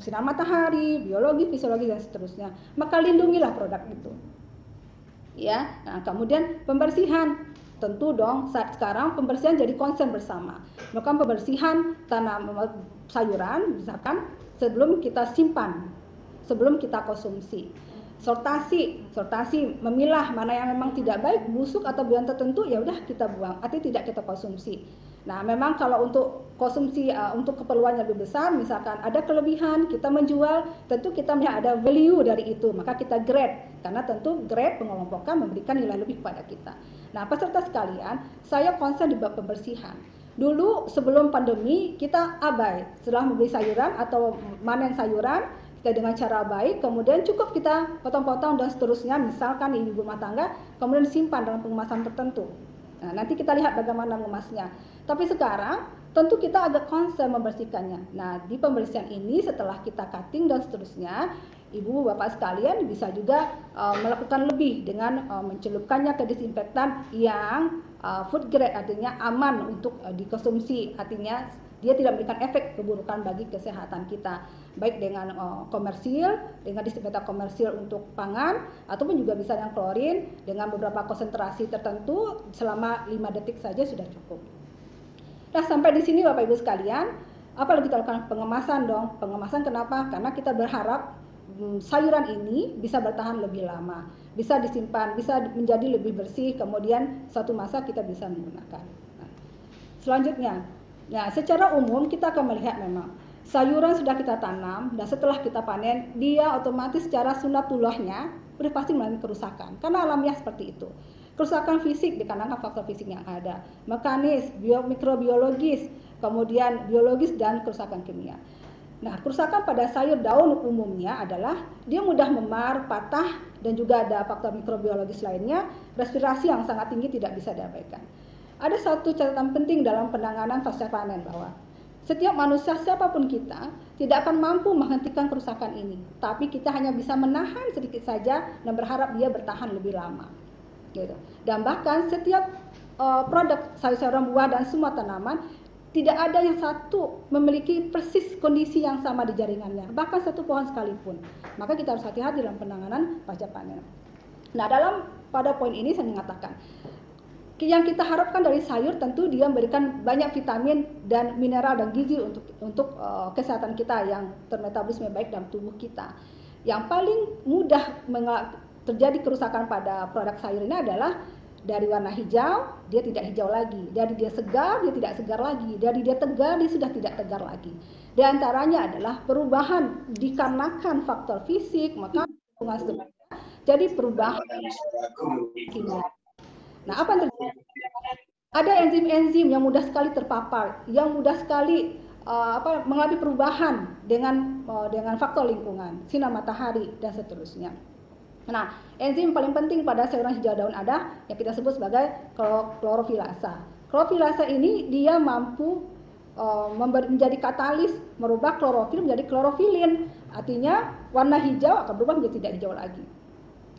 Sinar matahari, biologi, fisiologi dan seterusnya. Maka lindungilah produk itu. Ya, nah kemudian pembersihan. Tentu dong saat sekarang pembersihan jadi concern bersama. Melakukan pembersihan tanam sayuran misalkan sebelum kita simpan, sebelum kita konsumsi. Sortasi memilah mana yang memang tidak baik, busuk atau buah tertentu ya udah kita buang atau tidak kita konsumsi. Nah, memang kalau untuk konsumsi untuk keperluan yang lebih besar, misalkan ada kelebihan kita menjual, tentu kita melihat ada value dari itu, maka kita grade karena tentu grade pengelompokan memberikan nilai lebih kepada kita. Nah, peserta sekalian, saya concern di bab pembersihan. Dulu sebelum pandemi kita abai, setelah membeli sayuran atau manen sayuran kita dengan cara baik, kemudian cukup kita potong-potong dan seterusnya, misalkan ibu rumah tangga, kemudian disimpan dalam pengemasan tertentu. Nah, nanti kita lihat bagaimana mengemasnya. Tapi sekarang tentu kita agak concern membersihkannya. Nah, di pembersihan ini setelah kita cutting dan seterusnya, ibu bapak sekalian bisa juga melakukan lebih dengan mencelupkannya ke disinfektan yang food grade, artinya aman untuk dikonsumsi, artinya dia tidak memberikan efek keburukan bagi kesehatan kita, baik dengan komersil, dengan distributor komersil untuk pangan, ataupun juga bisa dengan klorin dengan beberapa konsentrasi tertentu selama 5 detik saja sudah cukup. Nah, sampai di sini Bapak Ibu sekalian, apa yang kita lakukan? Pengemasan dong. Pengemasan kenapa? Karena kita berharap sayuran ini bisa bertahan lebih lama, bisa disimpan, bisa menjadi lebih bersih, kemudian suatu masa kita bisa menggunakan. Nah, selanjutnya, nah, secara umum kita akan melihat memang sayuran sudah kita tanam dan setelah kita panen, dia otomatis secara sunatullahnya sudah pasti mengalami kerusakan. Karena alamiah seperti itu. Kerusakan fisik dikarenakan faktor fisik yang ada, mekanis, mikrobiologis, kemudian biologis dan kerusakan kimia. Nah, kerusakan pada sayur daun umumnya adalah dia mudah memar, patah, dan juga ada faktor mikrobiologis lainnya, respirasi yang sangat tinggi tidak bisa diabaikan. Ada satu catatan penting dalam penanganan pasca panen bahwa setiap manusia siapapun kita tidak akan mampu menghentikan kerusakan ini, tapi kita hanya bisa menahan sedikit saja dan berharap dia bertahan lebih lama. Gitu. Dan bahkan setiap produk sayur-sayuran, buah dan semua tanaman tidak ada yang satu memiliki persis kondisi yang sama di jaringannya, bahkan satu pohon sekalipun. Maka kita harus hati-hati dalam penanganan pasca panen. Nah, pada poin ini saya mengatakan yang kita harapkan dari sayur tentu dia memberikan banyak vitamin dan mineral dan gizi untuk kesehatan kita yang termetabolisme baik dalam tubuh kita. Yang paling mudah terjadi kerusakan pada produk sayur ini adalah dari warna hijau, dia tidak hijau lagi. Dari dia segar, dia tidak segar lagi. Dari dia tegar, dia sudah tidak tegar lagi. Di antaranya adalah perubahan dikarenakan faktor fisik, maka jadi perubahan kimia. Nah, apa yang terjadi? Ada enzim-enzim yang mudah sekali terpapar, yang mudah sekali mengalami perubahan dengan faktor lingkungan, sinar matahari dan seterusnya. Nah, enzim paling penting pada sayuran hijau daun ada yang kita sebut sebagai klorofilasa. Klorofilasa ini dia mampu menjadi katalis, merubah klorofil menjadi klorofilin. Artinya warna hijau akan berubah menjadi tidak hijau lagi.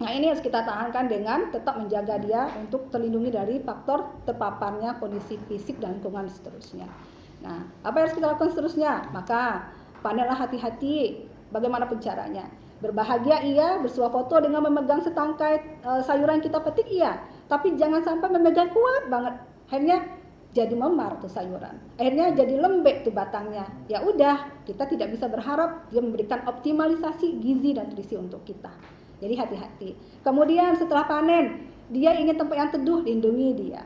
Nah, ini harus kita tahankan dengan tetap menjaga dia untuk terlindungi dari faktor terpaparnya kondisi fisik dan lingkungan seterusnya. Nah, apa yang harus kita lakukan seterusnya? Maka panenlah hati-hati. Bagaimana caranya? Berbahagia iya, bersuah foto dengan memegang setangkai sayuran kita petik iya, tapi jangan sampai memegang kuat banget. Akhirnya jadi memar tuh sayuran. Akhirnya jadi lembek tuh batangnya. Ya udah, kita tidak bisa berharap dia memberikan optimalisasi gizi dan nutrisi untuk kita. Jadi hati-hati. Kemudian setelah panen, dia ingin tempat yang teduh, lindungi dia.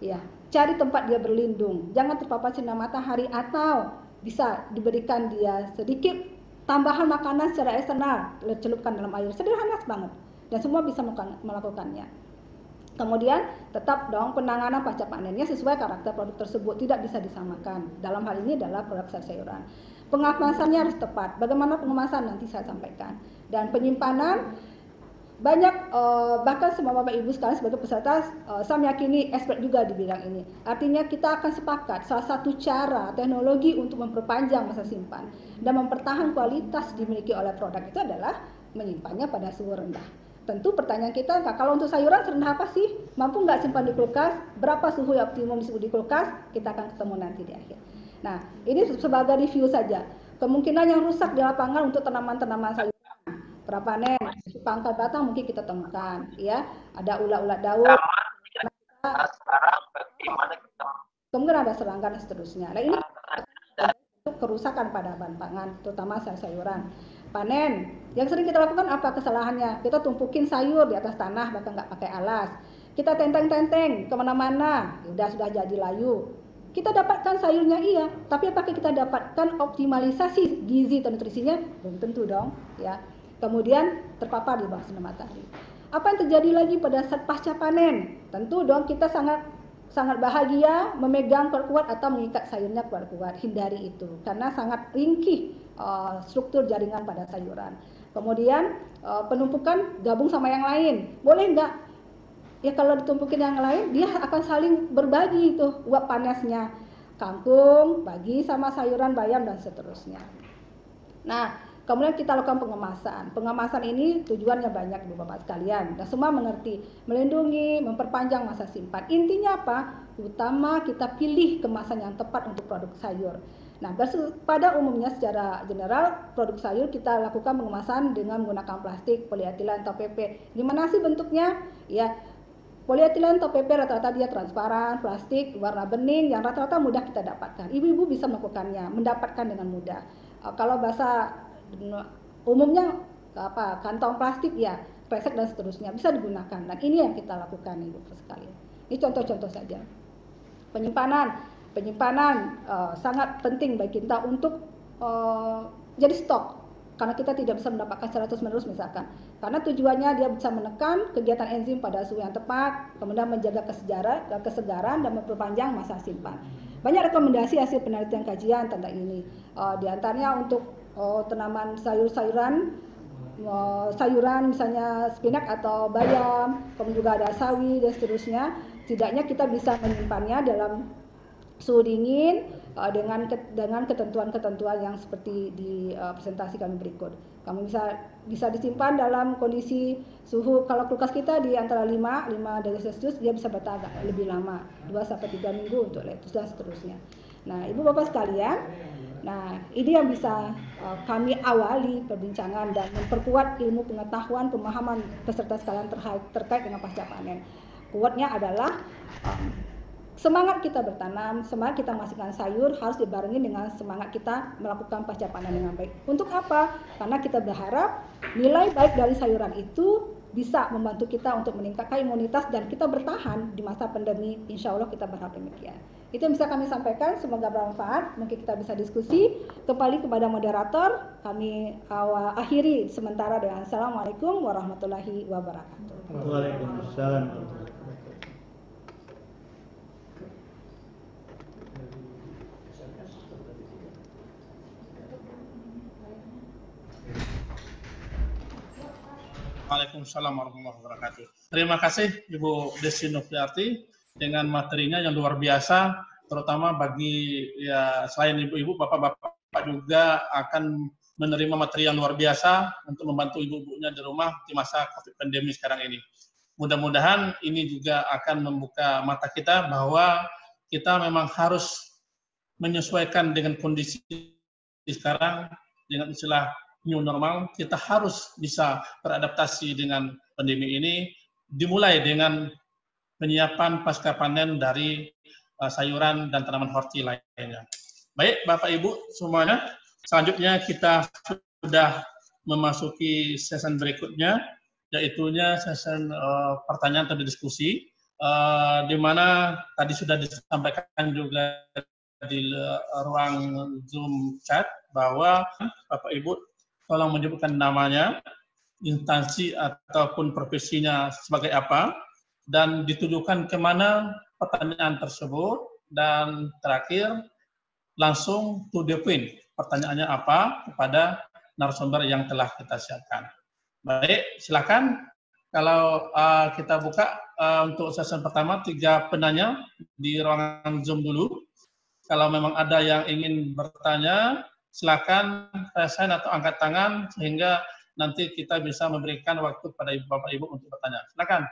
Ya, cari tempat dia berlindung. Jangan terpapar sinar matahari atau bisa diberikan dia sedikit tambahan makanan secara eksternal, celupkan dalam air. Sederhana banget. Dan semua bisa melakukannya. Kemudian tetap dong penanganan pasca panennya sesuai karakter produk tersebut, tidak bisa disamakan. Dalam hal ini adalah produk sayur-sayuran. Pengemasannya harus tepat. Bagaimana pengemasan nanti saya sampaikan. Dan penyimpanan banyak bahkan semua Bapak Ibu sekalian sebagai peserta saya meyakini expert juga di bidang ini. Artinya kita akan sepakat salah satu cara teknologi untuk memperpanjang masa simpan dan mempertahankan kualitas dimiliki oleh produk itu adalah menyimpannya pada suhu rendah. Tentu pertanyaan kita, kalau untuk sayuran serendah apa sih? Mampu nggak simpan di kulkas? Berapa suhu yang optimum di kulkas? Kita akan ketemu nanti di akhir. Nah, ini sebagai review saja. Kemungkinan yang rusak di lapangan untuk tanaman-tanaman sayuran prapanen, pangkal batang mungkin kita temukan, ya. Ada ulat-ulat daun. Kemudian ada serangga dan seterusnya. Nah, ini kerusakan pada bahan pangan, terutama sayur-sayuran. Panen, yang sering kita lakukan apa kesalahannya? Kita tumpukin sayur di atas tanah, bahkan nggak pakai alas. Kita tenteng-tenteng kemana-mana, sudah jadi layu. Kita dapatkan sayurnya iya, tapi apakah kita dapatkan optimalisasi gizi dan nutrisinya? Belum tentu dong, ya. Kemudian terpapar di bawah sinar matahari. Apa yang terjadi lagi pada saat pasca panen? Tentu dong kita sangat bahagia memegang kuat-kuat atau mengikat sayurnya kuat-kuat. Hindari itu karena sangat ringkih struktur jaringan pada sayuran. Kemudian penumpukan gabung sama yang lain. Boleh enggak? Ya kalau ditumpukin yang lain dia akan saling berbagi itu uap panasnya. Kangkung bagi sama sayuran bayam dan seterusnya. Nah, Kemudian kita lakukan pengemasan. Pengemasan ini tujuannya banyak Ibu Bapak sekalian. Dan semua mengerti, melindungi, memperpanjang masa simpan. Intinya apa? Utama kita pilih kemasan yang tepat untuk produk sayur. Nah, pada umumnya secara general produk sayur kita lakukan pengemasan dengan menggunakan plastik, polietilen atau PP. Gimana sih bentuknya? Ya, polietilen atau PP rata-rata dia transparan, plastik, warna bening yang rata-rata mudah kita dapatkan. Ibu-ibu bisa melakukannya, mendapatkan dengan mudah. Kalau bahasa umumnya kantong plastik ya, kresek dan seterusnya bisa digunakan. Dan ini yang kita lakukan Ibu sekalian. Ini contoh-contoh saja. Penyimpanan sangat penting bagi kita untuk jadi stok, karena kita tidak bisa mendapatkan secara terus-menerus misalkan. Karena tujuannya dia bisa menekan kegiatan enzim pada suhu yang tepat, kemudian menjaga kesegaran dan memperpanjang masa simpan. Banyak rekomendasi hasil penelitian kajian tentang ini. Di antaranya untuk tanaman sayuran misalnya spinach atau bayam, kemudian juga ada sawi dan seterusnya. Setidaknya kita bisa menyimpannya dalam suhu dingin dengan ketentuan-ketentuan yang seperti di presentasi kami berikut. Kami bisa disimpan dalam kondisi suhu, kalau kulkas kita di antara 5 derajat Celcius, dia bisa bertahan lebih lama, 2-3 minggu untuk lettuce dan seterusnya. Nah, Ibu Bapak sekalian, nah ini yang bisa kami awali perbincangan dan memperkuat ilmu pengetahuan, pemahaman peserta sekalian terkait dengan pasca panen. Kuatnya adalah semangat kita bertanam, semangat kita menghasilkan sayur harus dibarengi dengan semangat kita melakukan pasca panen dengan baik. Untuk apa? Karena kita berharap nilai baik dari sayuran itu bisa membantu kita untuk meningkatkan imunitas dan kita bertahan di masa pandemi. Insya Allah kita berharap demikian. Itu yang bisa kami sampaikan, semoga bermanfaat. Mungkin kita bisa diskusi. Kembali kepada moderator, kami akhiri sementara dengan Assalamualaikum warahmatullahi wabarakatuh. Waalaikumsalam. Waalaikumsalam warahmatullahi wabarakatuh. Terima kasih Ibu Desi Noviarti dengan materinya yang luar biasa, terutama bagi ya selain ibu-ibu, bapak-bapak juga akan menerima materi yang luar biasa untuk membantu ibu-ibunya di rumah di masa COVID pandemi sekarang ini. Mudah-mudahan ini juga akan membuka mata kita bahwa kita memang harus menyesuaikan dengan kondisi sekarang dengan istilah new normal. Kita harus bisa beradaptasi dengan pandemi ini, dimulai dengan penyiapan pasca panen dari sayuran dan tanaman horti lainnya. Baik Bapak Ibu semuanya, selanjutnya kita sudah memasuki sesi berikutnya, yaitunya sesi pertanyaan atau diskusi, di mana tadi sudah disampaikan juga di ruang Zoom chat bahwa Bapak Ibu tolong menyebutkan namanya, instansi ataupun profesinya sebagai apa, dan ditujukan kemana pertanyaan tersebut, dan terakhir langsung to the point, pertanyaannya apa kepada narasumber yang telah kita siapkan. Baik, silakan. Kalau kita buka untuk sesi pertama, 3 penanya di ruangan Zoom dulu. Kalau memang ada yang ingin bertanya, silakan raise hand atau angkat tangan sehingga nanti kita bisa memberikan waktu pada Bapak Ibu untuk bertanya. Silakan.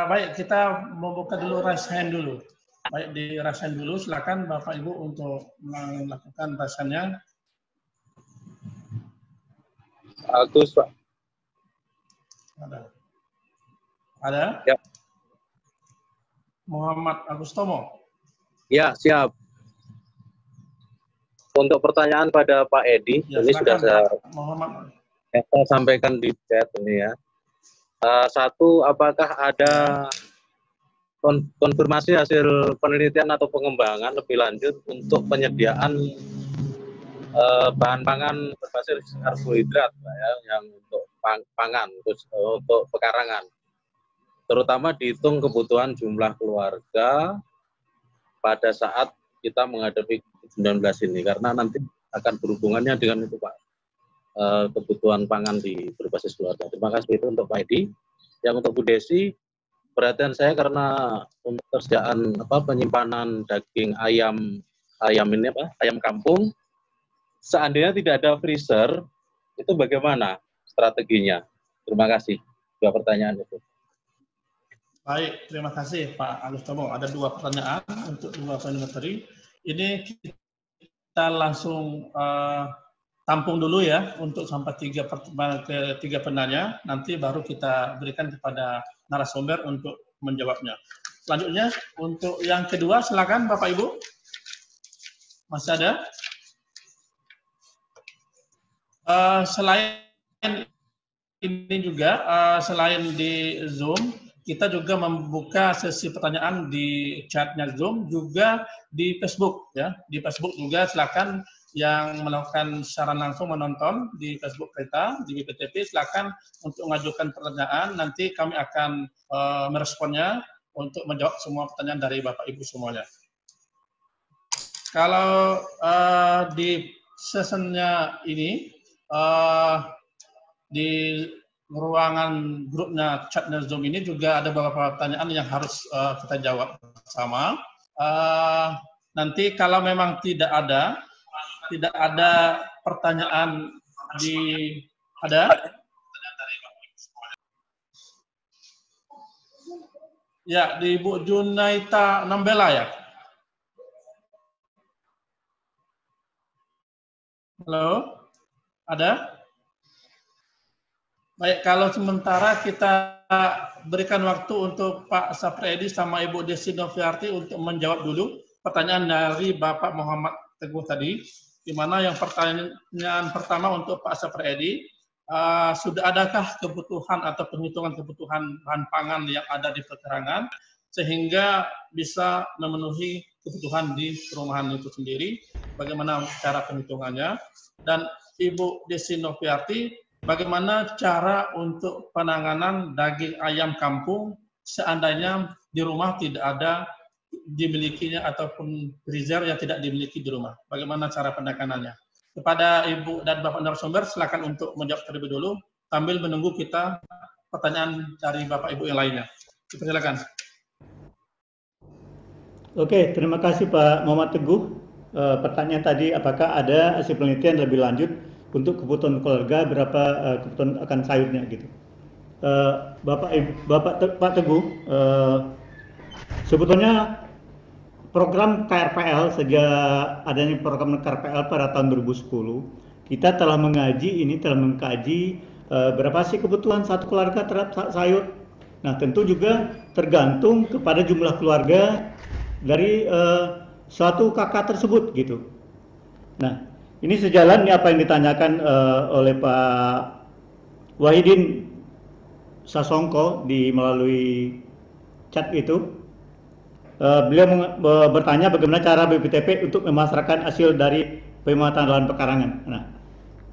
Baik, kita membuka dulu raise hand dulu. Baik, di raise hand dulu. Silakan Bapak Ibu untuk melakukan raise hand-nya. Agus, Pak. Ada? Ya. Muhammad Agustomo. Ya, siap. Untuk pertanyaan pada Pak Edi, Ya, ini sudah saya sampaikan di chat ini ya. Satu, apakah ada konfirmasi hasil penelitian atau pengembangan lebih lanjut untuk penyediaan bahan pangan berbasis karbohidrat ya, yang untuk pangan, untuk pekarangan. Terutama dihitung kebutuhan jumlah keluarga pada saat kita menghadapi COVID-19 ini, karena nanti akan berhubungannya dengan itu Pak, kebutuhan pangan di berbasis keluarga. Terima kasih itu untuk Pak Edi. Yang untuk Bu Desi, perhatian saya karena untuk persediaan penyimpanan daging ayam ayam ini apa? Ayam kampung. Seandainya tidak ada freezer, itu bagaimana strateginya? Terima kasih. Dua pertanyaan itu. Baik, terima kasih Pak Agus Tomo. Ada dua pertanyaan untuk dua materi. Ini kita langsung tampung dulu ya untuk sampai tiga penanya. Nanti baru kita berikan kepada narasumber untuk menjawabnya. Selanjutnya untuk yang kedua, silakan Bapak Ibu. Masih ada? Selain ini juga, selain di Zoom, kita juga membuka sesi pertanyaan di chatnya Zoom, juga di Facebook ya. Di Facebook juga silakan yang melakukan secara langsung menonton di Facebook kita di BPTP, silakan untuk mengajukan pertanyaan. Nanti kami akan meresponnya untuk menjawab semua pertanyaan dari Bapak Ibu semuanya. Kalau di sessionnya ini di ruangan grupnya chatnya Zoom ini juga ada beberapa pertanyaan yang harus kita jawab bersama. Nanti kalau memang tidak ada pertanyaan ya di Bu Junaita Nambela ya. Halo, ada? Baik, kalau sementara kita berikan waktu untuk Pak Sapriedi sama Ibu Desi Noviarti untuk menjawab dulu pertanyaan dari Bapak Muhammad Teguh tadi, di mana yang pertanyaan pertama untuk Pak Sapriedi, sudah adakah kebutuhan atau penghitungan kebutuhan bahan pangan yang ada di perkerangan sehingga bisa memenuhi kebutuhan di perumahan itu sendiri, bagaimana cara penghitungannya? Dan Ibu Desi Noviarti, bagaimana cara untuk penanganan daging ayam kampung seandainya di rumah tidak ada dimilikinya ataupun freezer yang tidak dimiliki di rumah? Bagaimana cara penanganannya? Kepada Ibu dan Bapak narasumber, silakan untuk menjawab terlebih dulu sambil menunggu kita pertanyaan dari Bapak Ibu yang lainnya. Silakan. Oke, terima kasih Pak Muhammad Teguh. Pertanyaan tadi, apakah ada hasil penelitian lebih lanjut untuk kebutuhan keluarga, berapa kebutuhan akan sayurnya gitu. Pak Teguh, sebetulnya program KRPL, sejak adanya program KRPL pada tahun 2010, kita telah mengkaji berapa sih kebutuhan satu keluarga terhadap sayur. Nah, tentu juga tergantung kepada jumlah keluarga dari suatu kakak tersebut gitu. Nah, ini sejalan apa yang ditanyakan oleh Pak Wahidin Sasongko melalui chat itu. Beliau bertanya bagaimana cara BPTP untuk memasarkan hasil dari pemetaan lahan pekarangan. Nah,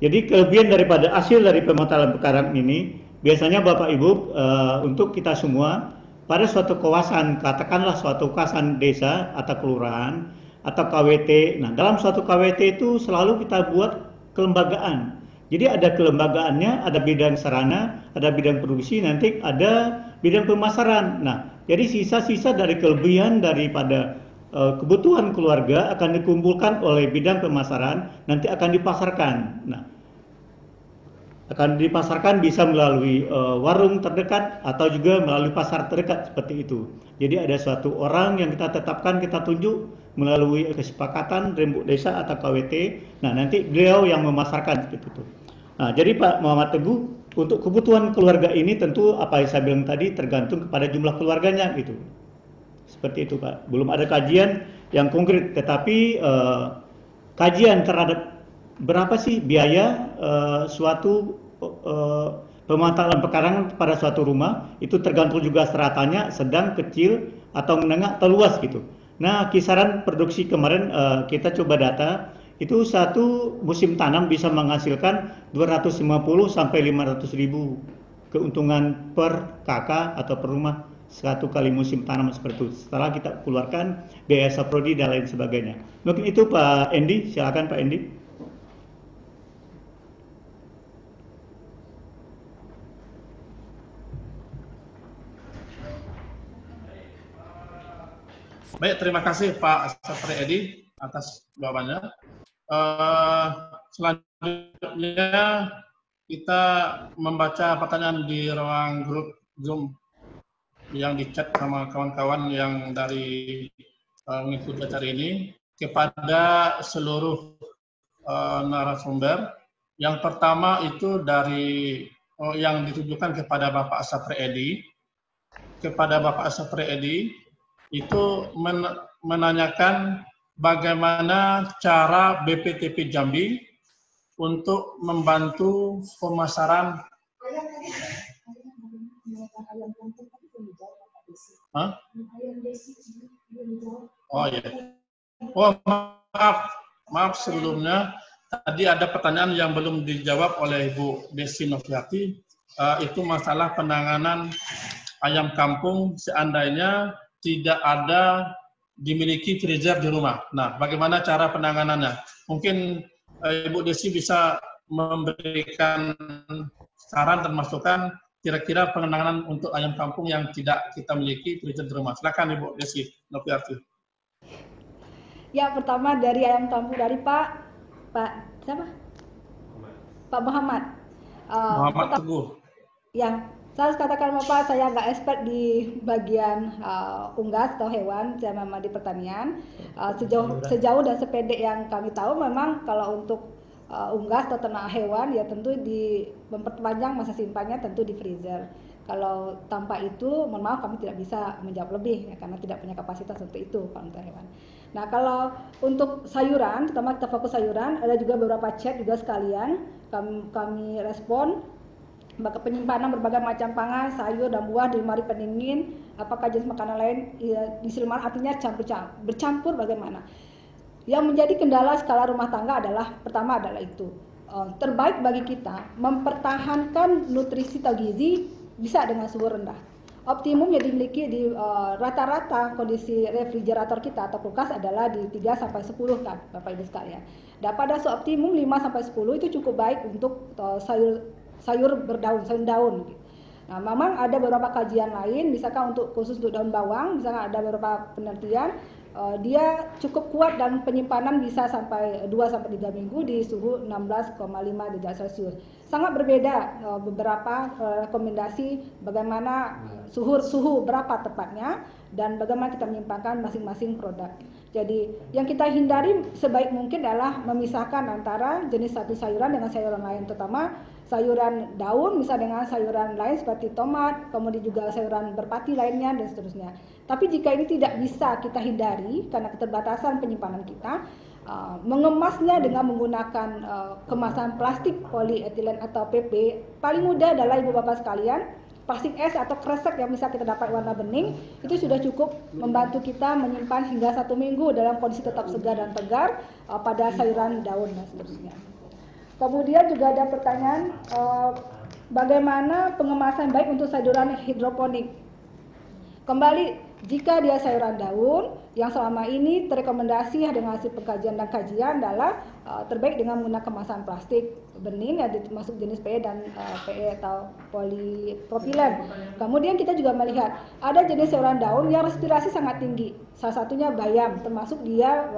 jadi kelebihan daripada hasil dari pemetaan lahan pekarangan ini, biasanya Bapak Ibu, untuk kita semua, pada suatu kawasan, katakanlah suatu kawasan desa atau kelurahan atau KWT. Nah, dalam suatu KWT itu selalu kita buat kelembagaan. Jadi ada kelembagaannya, ada bidang sarana, ada bidang produksi, nanti ada bidang pemasaran. Nah, jadi sisa-sisa dari kelebihan daripada kebutuhan keluarga akan dikumpulkan oleh bidang pemasaran, nanti akan dipasarkan. Nah, akan dipasarkan bisa melalui warung terdekat atau juga melalui pasar terdekat seperti itu. Jadi ada suatu orang yang kita tetapkan, kita tunjuk melalui kesepakatan rembuk desa atau KWT. Nah, nanti beliau yang memasarkan seperti itu. Nah, jadi Pak Muhammad Teguh, untuk kebutuhan keluarga ini tentu apa yang saya bilang tadi tergantung kepada jumlah keluarganya gitu. Seperti itu Pak. Belum ada kajian yang konkret, tetapi kajian terhadap berapa sih biaya suatu pemataan pekarangan pada suatu rumah, itu tergantung juga stratanya, sedang, kecil, atau menengah, atau luas gitu. Nah, kisaran produksi kemarin kita coba data, itu satu musim tanam bisa menghasilkan 250 sampai 500 ribu keuntungan per kakak atau per rumah satu kali musim tanam seperti itu. Setelah kita keluarkan biaya saprodi dan lain sebagainya. Mungkin itu Pak Endi, silakan Pak Endi. Baik, terima kasih Pak Sapriedi. atas jawabannya. Selanjutnya kita membaca pertanyaan di ruang grup Zoom yang dicat sama kawan-kawan yang dari mengikuti acara ini kepada seluruh narasumber. Yang pertama itu dari yang ditujukan kepada Bapak Sapri Edi. Kepada Bapak Sapri Edi itu menanyakan bagaimana cara BPTP Jambi untuk membantu pemasaran. Hah? Oh ya. Oh maaf sebelumnya tadi ada pertanyaan yang belum dijawab oleh Ibu Desi Noviati. Itu masalah penanganan ayam kampung seandainya tidak ada dimiliki freezer di rumah. Nah, bagaimana cara penanganannya? Mungkin Ibu Desi bisa memberikan saran dan masukan kira-kira penanganan untuk ayam kampung yang tidak kita miliki freezer di rumah. Silakan Ibu Desi Noviati. Ya, pertama dari ayam kampung dari Pak siapa? Pak Muhammad. Muhammad Teguh. Ya, saya harus katakan Bapak, saya nggak expert di bagian unggas atau hewan, saya memang di pertanian. Sejauh dan sependek yang kami tahu, memang kalau untuk unggas atau ternak hewan ya tentu memperpanjang masa simpannya tentu di freezer. Kalau tanpa itu, mohon maaf kami tidak bisa menjawab lebih ya, karena tidak punya kapasitas untuk itu kalau untuk hewan. Nah, kalau untuk sayuran, terutama kita fokus sayuran, ada juga beberapa chat juga sekalian kami respon. Penyimpanan berbagai macam pangan, sayur dan buah di lemari pendingin, apakah jenis makanan lain di lemari, artinya bercampur bagaimana. Yang menjadi kendala skala rumah tangga adalah pertama adalah itu terbaik bagi kita mempertahankan nutrisi atau gizi bisa dengan suhu rendah. Optimum yang dimiliki di rata-rata kondisi refrigerator kita atau kulkas adalah di 3-10 kan Bapak Ibu sekalian. Dan pada optimum 5-10 itu cukup baik untuk sayur berdaun, sayur daun. Nah, memang ada beberapa kajian lain, misalkan khusus untuk daun bawang, misalkan ada beberapa penelitian, dia cukup kuat dan penyimpanan bisa sampai 2-3 minggu di suhu 16,5 derajat Celcius. Sangat berbeda beberapa rekomendasi bagaimana suhu berapa tepatnya dan bagaimana kita menyimpankan masing-masing produk. Jadi yang kita hindari sebaik mungkin adalah memisahkan antara jenis satu sayuran dengan sayuran lain, terutama sayuran daun misal dengan sayuran lain seperti tomat, kemudian juga sayuran berpati lainnya dan seterusnya. Tapi jika ini tidak bisa kita hindari karena keterbatasan penyimpanan kita, mengemasnya dengan menggunakan kemasan plastik polietilen atau PP, paling mudah adalah Ibu Bapak sekalian, plastik es atau kresek yang bisa kita dapat warna bening, itu sudah cukup membantu kita menyimpan hingga 1 minggu dalam kondisi tetap segar dan tegar pada sayuran daun dan seterusnya. Kemudian juga ada pertanyaan bagaimana pengemasan baik untuk sayuran hidroponik. Kembali, jika dia sayuran daun yang selama ini terekomendasi dengan hasil pengkajian dan kajian adalah terbaik dengan menggunakan kemasan plastik bening yang termasuk jenis PE dan PE atau polipropilen. Kemudian kita juga melihat ada jenis sayuran daun yang respirasi sangat tinggi. Salah satunya bayam, termasuk dia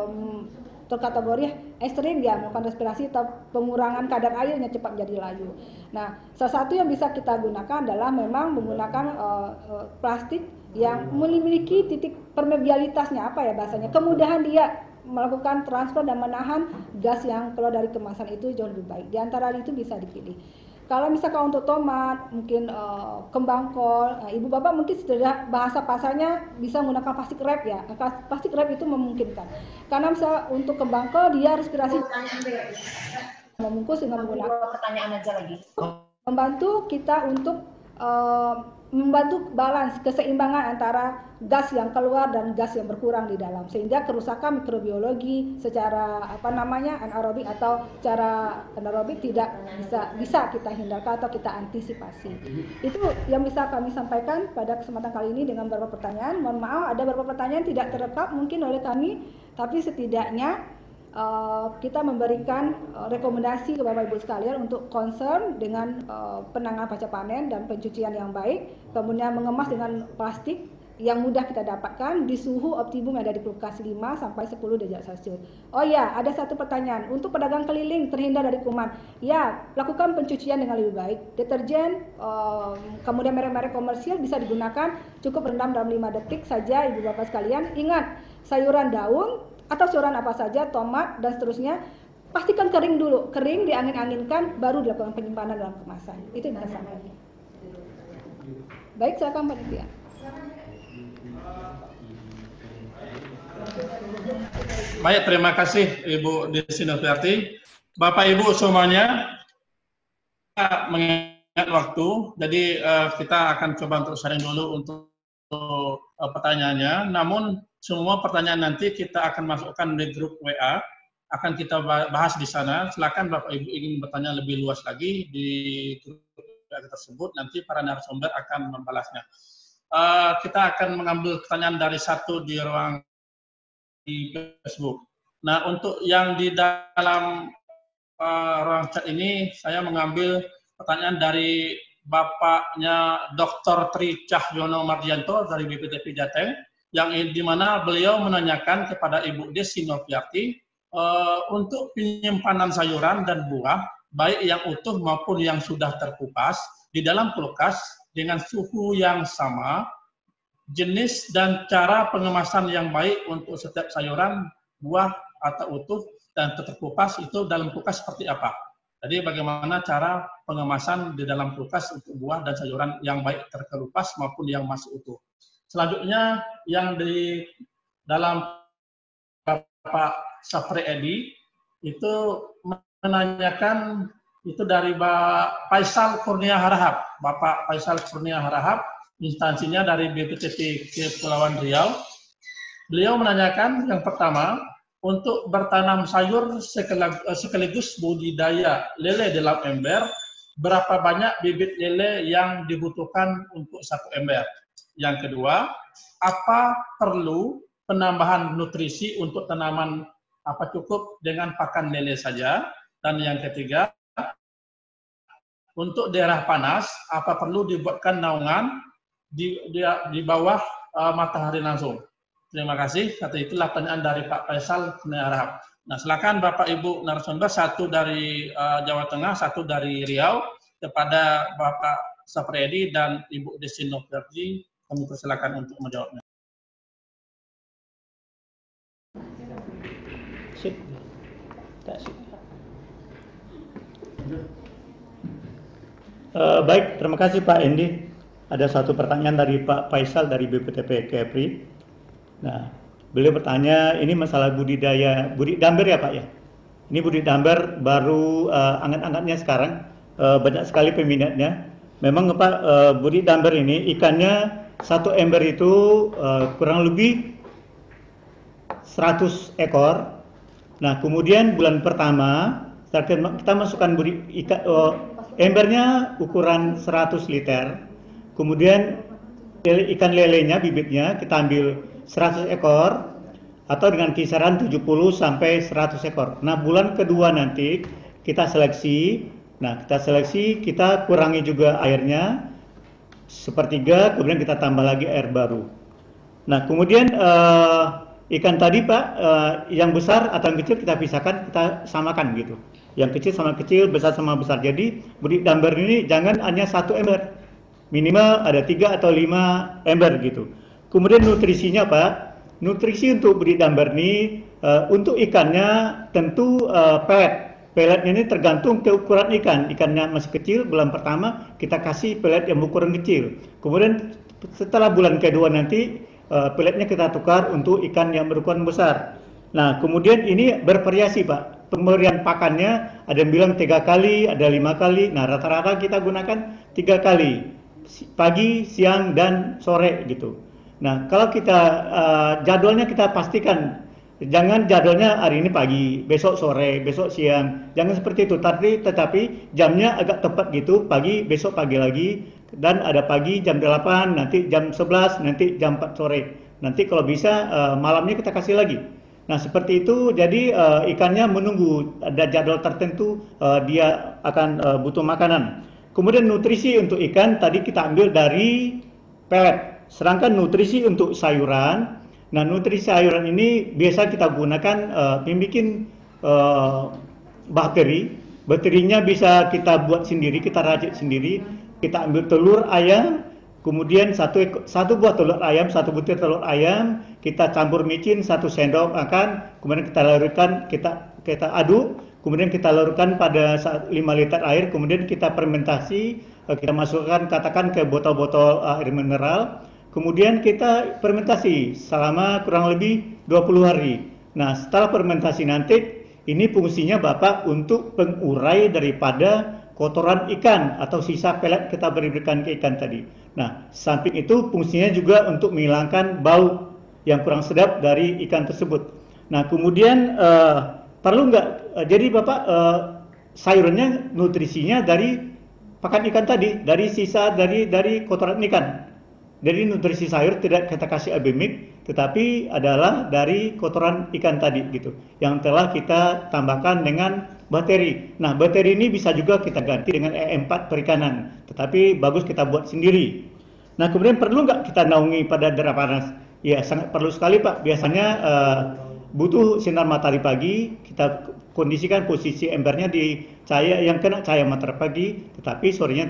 terkategori ekstrim ya, melakukan respirasi atau pengurangan kadar airnya cepat menjadi layu. Nah, salah satu yang bisa kita gunakan adalah memang menggunakan plastik yang memiliki titik permeabilitasnya, apa ya bahasanya, kemudahan dia melakukan transfer dan menahan gas yang keluar dari kemasan itu jauh lebih baik. Di antara itu bisa dipilih. Kalau misalkan untuk tomat, mungkin kembang kol, Ibu Bapak mungkin sudah bahasa pasarnya bisa menggunakan plastik wrap ya. Plastik wrap itu memungkinkan. Karena misalnya untuk kembang kol dia respirasi membungkus dengan menggunakan pertanyaan aja lagi. Membantu kita untuk membantu balance keseimbangan antara gas yang keluar dan gas yang berkurang di dalam, sehingga kerusakan mikrobiologi secara anaerobik atau cara anaerobik tidak bisa kita hindarkan atau kita antisipasi. Itu yang bisa kami sampaikan pada kesempatan kali ini dengan beberapa pertanyaan. Mohon maaf ada beberapa pertanyaan tidak terekam mungkin oleh kami, tapi setidaknya kita memberikan rekomendasi ke Bapak Ibu sekalian untuk concern dengan penanganan pasca panen dan pencucian yang baik, kemudian mengemas dengan plastik yang mudah kita dapatkan di suhu optimum yang ada di kulkas 5 sampai 10 derajat Celcius. Oh ya, ada satu pertanyaan. Untuk pedagang keliling terhindar dari kuman, ya lakukan pencucian dengan lebih baik. Deterjen, kemudian merek-merek komersil bisa digunakan, cukup rendam dalam 5 detik saja, Ibu Bapak sekalian. Ingat, sayuran daun atau sayuran apa saja, tomat dan seterusnya, pastikan kering dulu, kering diangin-anginkan, baru dilakukan penyimpanan dalam kemasan. Itu yang saya sampaikan. Baik, silakan Mbak Nitya. Baik, terima kasih Ibu Desi Noviarti. Bapak Ibu semuanya, mengingat waktu, jadi kita akan coba untuk sharing dulu untuk pertanyaannya. Namun semua pertanyaan nanti kita akan masukkan di grup WA, akan kita bahas di sana. Silakan Bapak Ibu ingin bertanya lebih luas lagi di grup WA tersebut, nanti para narasumber akan membalasnya. Kita akan mengambil pertanyaan dari satu di ruang di Facebook. Nah, untuk yang di dalam ruang chat ini, saya mengambil pertanyaan dari Bapaknya Dr. Tri Cahyono Mardianto dari BPTP Jateng, yang di mana beliau menanyakan kepada Ibu Desi Noviarti untuk penyimpanan sayuran dan buah, baik yang utuh maupun yang sudah terkupas, di dalam kulkas dengan suhu yang sama, jenis dan cara pengemasan yang baik untuk setiap sayuran, buah atau utuh dan terkupas itu dalam kulkas seperti apa? Jadi bagaimana cara pengemasan di dalam kulkas untuk buah dan sayuran yang baik terkelupas maupun yang masih utuh. Selanjutnya yang di dalam Bapak Sapri Edi itu menanyakan itu dari Pak Faisal Kurnia Harahap. Bapak Faisal Kurnia Harahap, instansinya dari BPTP Kepulauan Riau. Beliau menanyakan yang pertama, untuk bertanam sayur sekaligus budidaya lele dalam ember, berapa banyak bibit lele yang dibutuhkan untuk satu ember? Yang kedua, apa perlu penambahan nutrisi untuk tanaman, apa cukup dengan pakan lele saja? Dan yang ketiga, untuk daerah panas, apa perlu dibuatkan naungan di bawah matahari langsung? Terima kasih. Kata itulah pertanyaan dari Pak Faisal Harahap. Nah, silakan Bapak Ibu narasumber, satu dari Jawa Tengah, satu dari Riau, kepada Bapak Sapri Edi dan Ibu Desi Noviarti, kami persilakan untuk menjawabnya. Baik, terima kasih Pak Endi. Ada satu pertanyaan dari Pak Faisal dari BPTP Kepri. Nah, beliau bertanya, ini masalah budidaya damber ya Pak ya? Ini budidamber baru anget-angetnya sekarang, banyak sekali peminatnya. Memang Pak, budidamber ini ikannya satu ember itu kurang lebih 100 ekor. Nah, kemudian bulan pertama kita masukkan embernya ukuran 100 liter. Kemudian ikan lelenya, bibitnya kita ambil 100 ekor atau dengan kisaran 70 sampai 100 ekor. Nah, bulan kedua nanti kita seleksi. Nah, kita kurangi juga airnya sepertiga, kemudian kita tambah lagi air baru. Nah, kemudian ikan tadi Pak, yang besar atau yang kecil kita pisahkan, kita samakan gitu. Yang kecil sama kecil, besar sama besar. Jadi budidamber ini jangan hanya satu ember, minimal ada 3 atau 5 ember gitu. Kemudian nutrisinya Pak, nutrisi untuk budidamber ini untuk ikannya tentu pelet. Peletnya ini tergantung ke ukuran ikan. Ikannya masih kecil, bulan pertama kita kasih pelet yang ukuran kecil. Kemudian setelah bulan kedua nanti peletnya kita tukar untuk ikan yang berukuran besar. Nah, kemudian ini bervariasi Pak. Pemberian pakannya ada yang bilang 3 kali, ada 5 kali. Nah, rata-rata kita gunakan 3 kali. Pagi, siang, dan sore gitu. Nah, kalau kita jadwalnya kita pastikan. Jangan jadwalnya hari ini pagi, besok sore, besok siang. Jangan seperti itu. Tetapi jamnya agak tepat gitu. Pagi, besok pagi lagi. Dan ada pagi jam 8, nanti jam 11, nanti jam 4 sore. Nanti kalau bisa malamnya kita kasih lagi. Nah, seperti itu. Jadi ikannya menunggu ada jadwal tertentu dia akan butuh makanan. Kemudian nutrisi untuk ikan tadi kita ambil dari pelet. Sedangkan nutrisi untuk sayuran, nah nutrisi sayuran ini biasa kita gunakan membuat bakteri. Bakterinya bisa kita buat sendiri, kita racik sendiri. Kita ambil telur ayam, kemudian satu buah telur ayam, satu butir telur ayam, kita campur micin 1 sendok makan, kemudian kita larutkan, kita aduk, kemudian kita larutkan pada 5 liter air, kemudian kita fermentasi, kita masukkan katakan ke botol-botol air mineral, kemudian kita fermentasi selama kurang lebih 20 hari. Nah, setelah fermentasi nanti, ini fungsinya Bapak untuk pengurai daripada kotoran ikan atau sisa pelet kita berikan ke ikan tadi. Nah, samping itu fungsinya juga untuk menghilangkan bau yang kurang sedap dari ikan tersebut. Nah, kemudian perlu nggak? Jadi Bapak sayurannya nutrisinya dari pakan ikan tadi, dari sisa dari kotoran ikan. Jadi nutrisi sayur tidak kita kasih abemik, tetapi adalah dari kotoran ikan tadi gitu, yang telah kita tambahkan dengan bakteri. Nah, bakteri ini bisa juga kita ganti dengan E4 perikanan, tetapi bagus kita buat sendiri. Nah, kemudian perlu nggak kita naungi pada darah panas? Ya, sangat perlu sekali Pak. Biasanya butuh sinar matahari pagi, kita kondisikan posisi embernya di cahaya yang kena cahaya matahari pagi, tetapi sorenya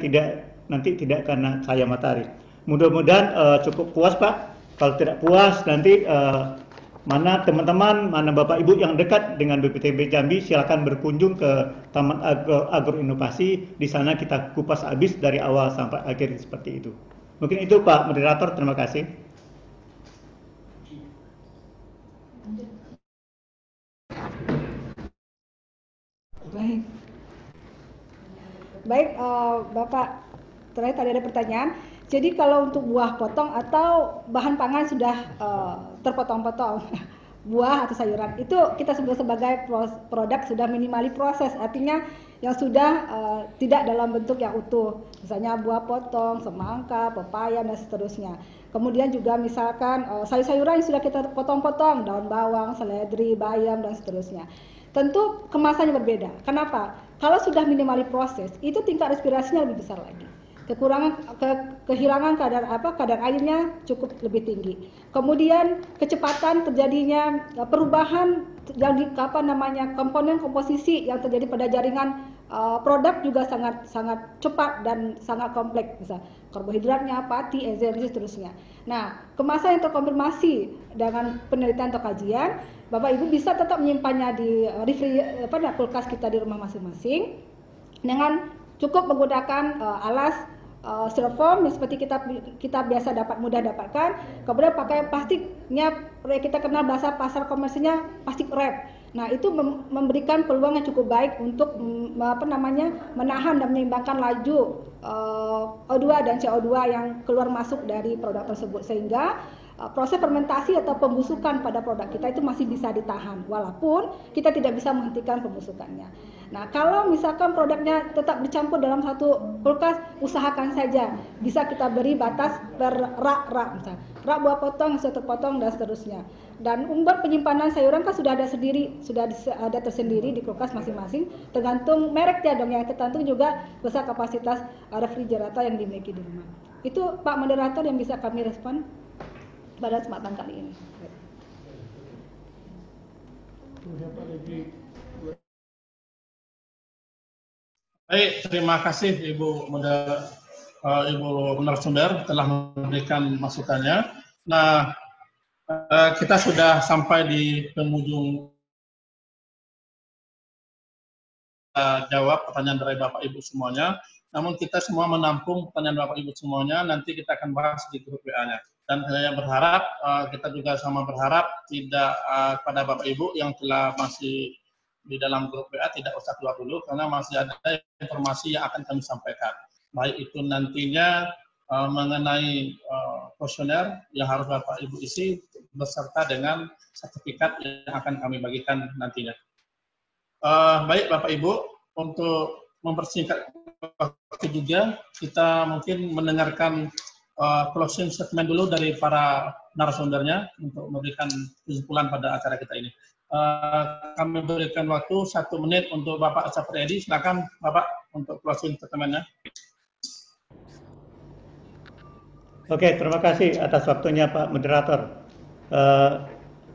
nanti tidak kena cahaya matahari. Mudah-mudahan cukup puas Pak. Kalau tidak puas nanti mana teman-teman, mana Bapak Ibu yang dekat dengan BPTB Jambi, silakan berkunjung ke Taman Agroinovasi. Di sana kita kupas habis dari awal sampai akhir seperti itu. Mungkin itu Pak Moderator, terima kasih. Baik, Bapak, terakhir tadi ada pertanyaan. Jadi kalau untuk buah potong atau bahan pangan sudah terpotong-potong, buah atau sayuran, itu kita sebut sebagai produk sudah minimali proses, artinya yang sudah tidak dalam bentuk yang utuh, misalnya buah potong, semangka, pepaya, dan seterusnya. Kemudian juga misalkan sayur-sayuran yang sudah kita potong-potong, daun bawang, seledri, bayam, dan seterusnya. Tentu kemasannya berbeda. Kenapa? Kalau sudah minimali proses, itu tingkat respirasinya lebih besar lagi. Kehilangan kadar airnya cukup lebih tinggi. Kemudian kecepatan terjadinya perubahan yang komponen komposisi yang terjadi pada jaringan produk juga sangat cepat dan sangat kompleks, misal karbohidratnya, pati, enzim dan seterusnya. Nah, kemasan yang terkonfirmasi dengan penelitian atau kajian, Bapak Ibu bisa tetap menyimpannya di kulkas kita di rumah masing-masing dengan cukup menggunakan alas styrofoam yang seperti kita biasa mudah dapatkan. Kemudian pakai plastiknya, kita kenal bahasa pasar komersialnya plastik wrap. Nah, itu memberikan peluang yang cukup baik untuk menahan dan menyeimbangkan laju O2 dan CO2 yang keluar masuk dari produk tersebut, sehingga proses fermentasi atau pembusukan pada produk kita itu masih bisa ditahan walaupun kita tidak bisa menghentikan pembusukannya. Nah, kalau misalkan produknya tetap dicampur dalam satu kulkas, usahakan saja bisa kita beri batas per rak, misalnya rak buah potong yang sudah terpotong dan seterusnya. Dan umur penyimpanan sayuran kan sudah ada tersendiri di kulkas masing-masing, tergantung mereknya dong, yang tergantung juga besar kapasitas refrigerator yang dimiliki di rumah. Itu Pak Moderator yang bisa kami respon pada kesempatan kali ini. Baik, terima kasih Ibu narasumber telah memberikan masukannya. Nah, kita sudah sampai di penghujung jawab pertanyaan dari Bapak Ibu semuanya. Namun kita semua menampung pertanyaan Bapak Ibu semuanya, nanti kita akan bahas di grup WA-nya. Dan saya berharap, kita juga sama berharap tidak pada Bapak Ibu yang telah masih di dalam grup WA tidak usah keluar dulu, karena masih ada informasi yang akan kami sampaikan. Baik itu nantinya mengenai kuesioner yang harus Bapak Ibu isi beserta dengan sertifikat yang akan kami bagikan nantinya. Baik Bapak Ibu, untuk mempersingkat waktu juga, kita mungkin mendengarkan closing statement dulu dari para narasumbernya untuk memberikan kesimpulan pada acara kita ini. Kami berikan waktu 1 menit untuk Bapak Sapriyadi. Silakan Bapak untuk closing statement-nya. Oke, terima kasih atas waktunya Pak Moderator.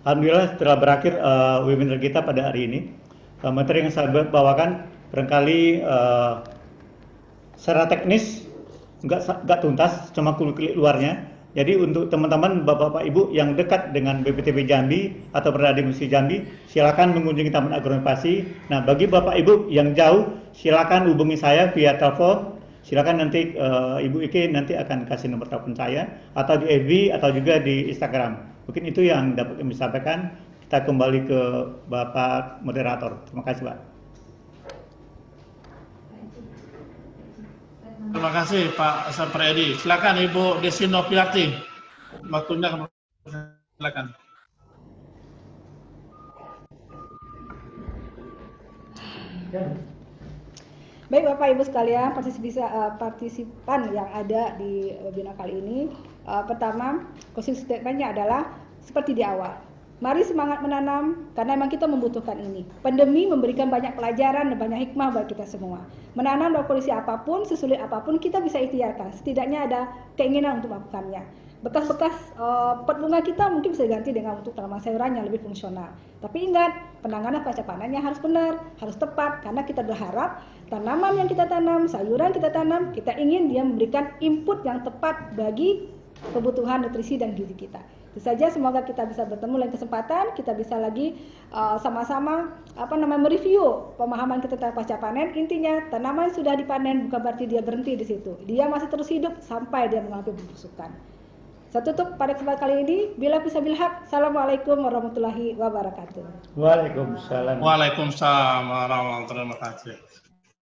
Alhamdulillah setelah berakhir webinar kita pada hari ini. Materi yang saya bawakan barangkali secara teknis nggak tuntas, cuma kulik-kulik luarnya. Jadi untuk teman-teman, Bapak-Bapak, Ibu yang dekat dengan BPTP Jambi atau berada di Musi Jambi, silakan mengunjungi Taman Agroinovasi. Nah, bagi Bapak Ibu yang jauh, silakan hubungi saya via telepon. Silakan nanti Ibu Ike nanti akan kasih nomor telepon saya, atau di FB atau juga di Instagram. Mungkin itu yang dapat kami sampaikan. Kita kembali ke Bapak Moderator. Terima kasih, Pak. Terima kasih Pak Sapredi. Silakan Ibu Desi Noviati. Waktunya silakan. Baik Bapak Ibu sekalian, partisipan yang ada di webinar kali ini. Pertama, closing statement-nya adalah seperti di awal. Mari semangat menanam, karena memang kita membutuhkan ini. Pandemi memberikan banyak pelajaran dan banyak hikmah bagi kita semua. Menanam dalam kondisi apapun, sesulit apapun, kita bisa ikhtiarkan. Setidaknya ada keinginan untuk melakukannya. Bekas-bekas pot bunga kita mungkin bisa diganti dengan untuk tanaman sayuran yang lebih fungsional. Tapi ingat, penanganan pasca panennya harus benar, harus tepat, karena kita berharap tanaman yang kita tanam, sayuran kita tanam, kita ingin dia memberikan input yang tepat bagi kebutuhan nutrisi dan gizi kita. Itu saja, semoga kita bisa bertemu lain kesempatan, kita bisa lagi sama-sama mereview pemahaman kita tentang pasca panen. Intinya tanaman sudah dipanen bukan berarti dia berhenti di situ. Dia masih terus hidup sampai dia mengalami pembusukan. Saya tutup pada kesempatan kali ini. Bila bisa bilhaq. Assalamualaikum warahmatullahi wabarakatuh. Waalaikumsalam. Waalaikumsalam warahmatullahi wabarakatuh.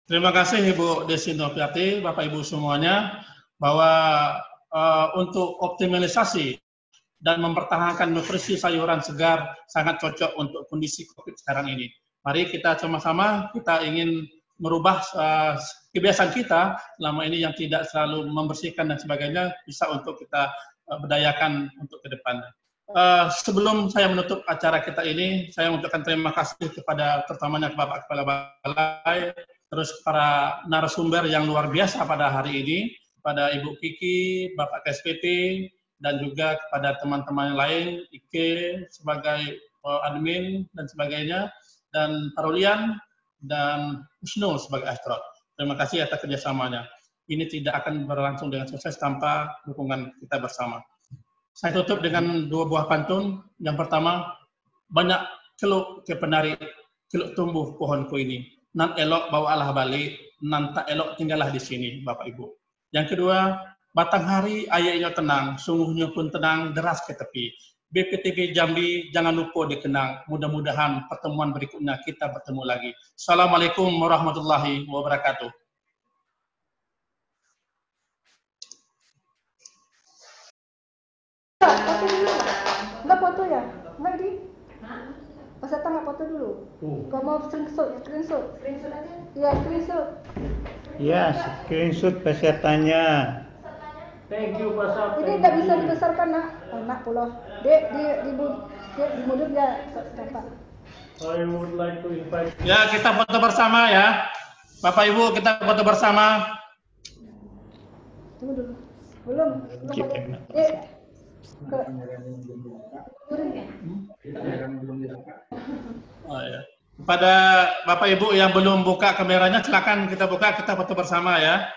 Terima kasih Ibu Desi Noviati, Bapak Ibu semuanya, bahwa untuk optimalisasi dan mempertahankan nutrisi sayuran segar sangat cocok untuk kondisi COVID sekarang ini. Mari kita sama-sama, kita ingin merubah kebiasaan kita selama ini yang tidak selalu membersihkan dan sebagainya, bisa untuk kita berdayakan untuk ke depan. Sebelum saya menutup acara kita ini, saya mengucapkan terima kasih kepada terutamanya Bapak Kepala Balai, terus para narasumber yang luar biasa pada hari ini, pada Ibu Kiki, Bapak KSPP, dan juga kepada teman-teman lain, Ike sebagai admin dan sebagainya, dan Parulian dan Wisnu sebagai astro. Terima kasih atas kerjasamanya. Ini tidak akan berlangsung dengan sukses tanpa dukungan kita bersama. Saya tutup dengan dua buah pantun. Yang pertama, banyak celuk ke penari, celuk tumbuh pohonku ini. Nan elok bawalah balik, nan tak elok tinggallah di sini, Bapak Ibu. Yang kedua, batang hari ayahnya tenang, sungguhnya pun tenang, deras ke tepi. BPTP Jambi jangan lupa dikenang. Mudah-mudahan pertemuan berikutnya kita bertemu lagi. Assalamualaikum warahmatullahi wabarakatuh. Foto dulu. Enggak foto ya? Enggak di? Pas datang nggak foto dulu? Kau mau screenshot aja? Iya, screenshot. Ya, screenshot pesertanya. Thank you, Pak Saf. Ini nggak bisa dibesarkan, nak. Nak pulau. Dek, di mundur ya, Bapak. I would like to invite. Ya, kita foto bersama ya. Bapak Ibu, kita foto bersama. Tunggu dulu. Belum foto. Oh, ya. Pada Bapak Ibu yang belum buka kameranya, silakan kita buka, kita foto bersama ya.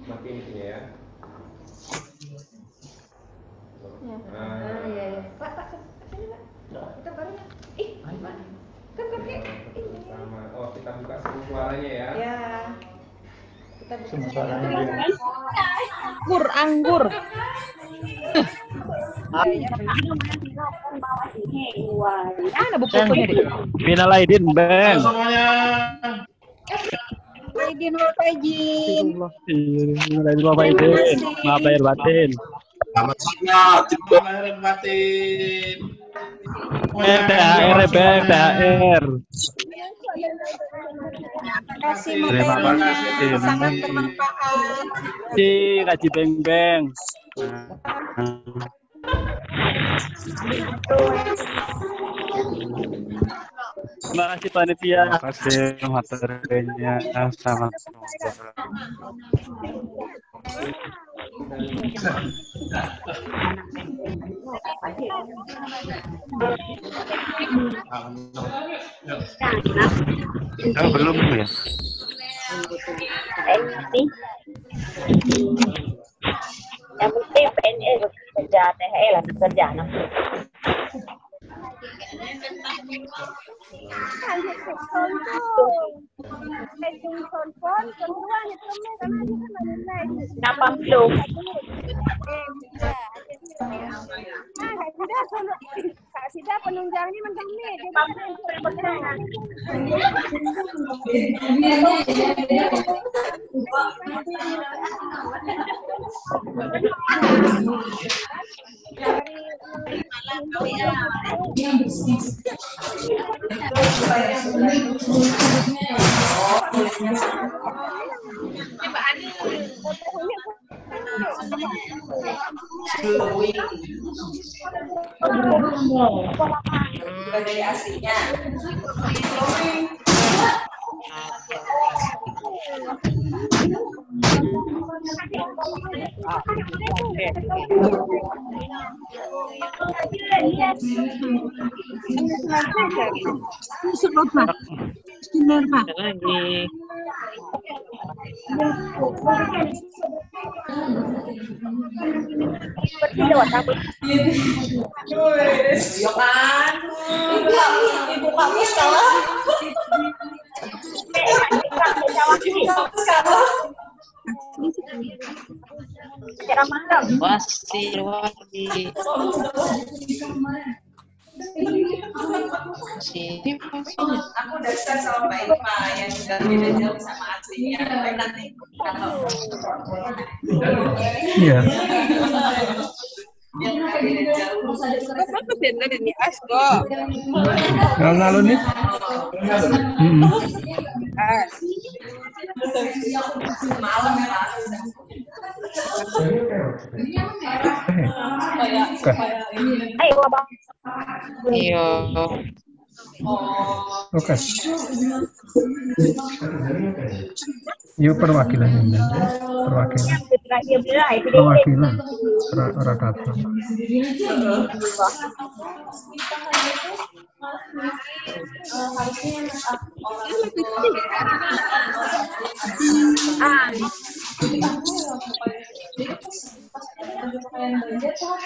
Makin ini ya. Iya. Pak, sini Pak. Kita baru. Kan pakai ini. Oh, kita buka semua suaranya ya. Ya. Kita buka Semua suaranya. Anggur. Ada buku fotonya deh. Minal aidin, Bang. Semuanya. Aidin Bapak izin. Minal aidin Bapak izin. Maaf lahir batin. Selamat siang. Lahir batin. THR, Bang, THR. Terima kasih Terima materinya, kasih. sangat bermanfaat. Kaji Beng Beng. Terima kasih panitia. Terima kasih materinya sangat belum ya? Yang penting PNS kerja THL lah kerja nah. Kenapa belum? Sudah penunjangnya macam ni. Dari aslinya. Ibu kamu salah. Pasti aku udah share sama Mbak Ipa yang sudah beda jauh sama aslinya. Nanti kalau Iya. Lalu nih. malam ya. Ayo, Bang. Iya. Oke. Yuk perwakilan ini. Perwakilan. Perwakilan. Rata-rata.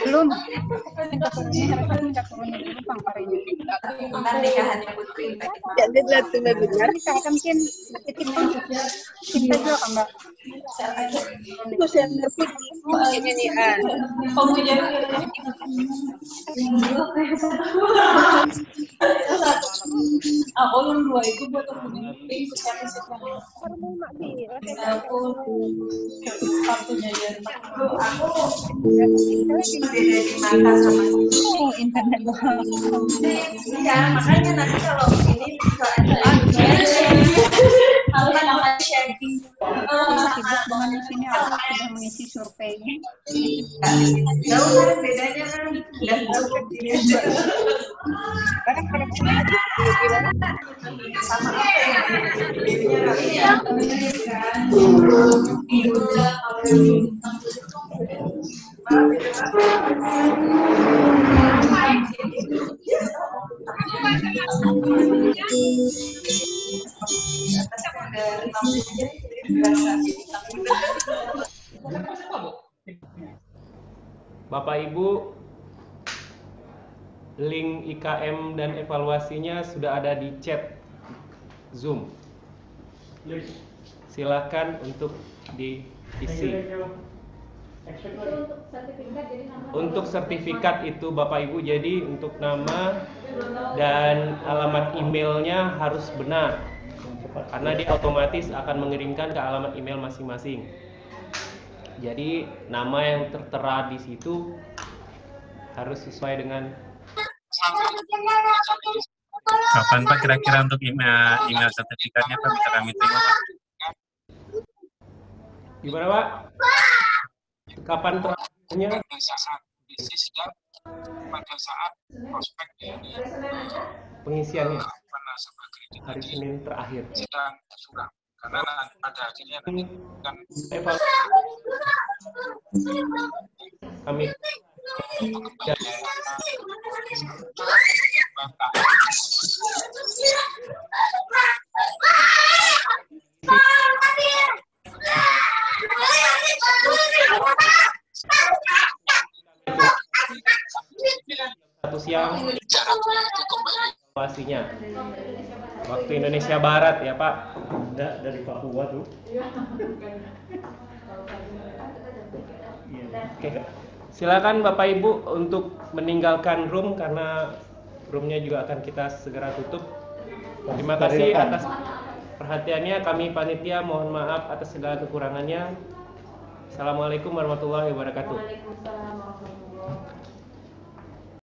Belum. Jadi satu webinar kita akan mungkin kita juga kan Mbak. Itu saya ngerti ini Aku yang dua itu buat penting secara beda di mata sama internet. Ya makanya nanti kalau ini sharing. Teman di sini aku sudah mengisi surveinya. Jauh kan bedanya kan dan jauh sama Bapak Ibu, link IKM dan evaluasinya sudah ada di chat Zoom. Silakan untuk diisi. Untuk sertifikat itu Bapak Ibu, jadi untuk nama dan alamat emailnya harus benar, karena dia otomatis akan mengirimkan ke alamat email masing-masing. Jadi nama yang tertera di situ harus sesuai dengan. Kapan Pak kira-kira untuk email sertifikatnya Pak bisa kami terima Pak? Gimana Pak? Kapan terakhirnya? Pada saat prospek pengisiannya. hari Senin terakhir. Karena pada akhirnya kan kami satu siang pastinya waktu Indonesia Barat ya Pak. Dari Papua tuh. Oke, silakan Bapak Ibu untuk meninggalkan room karena roomnya juga akan kita segera tutup. Terima kasih atas perhatiannya. Kami panitia mohon maaf atas segala kekurangannya. Assalamualaikum warahmatullahi wabarakatuh. Waalaikumsalam warahmatullahi wabarakatuh.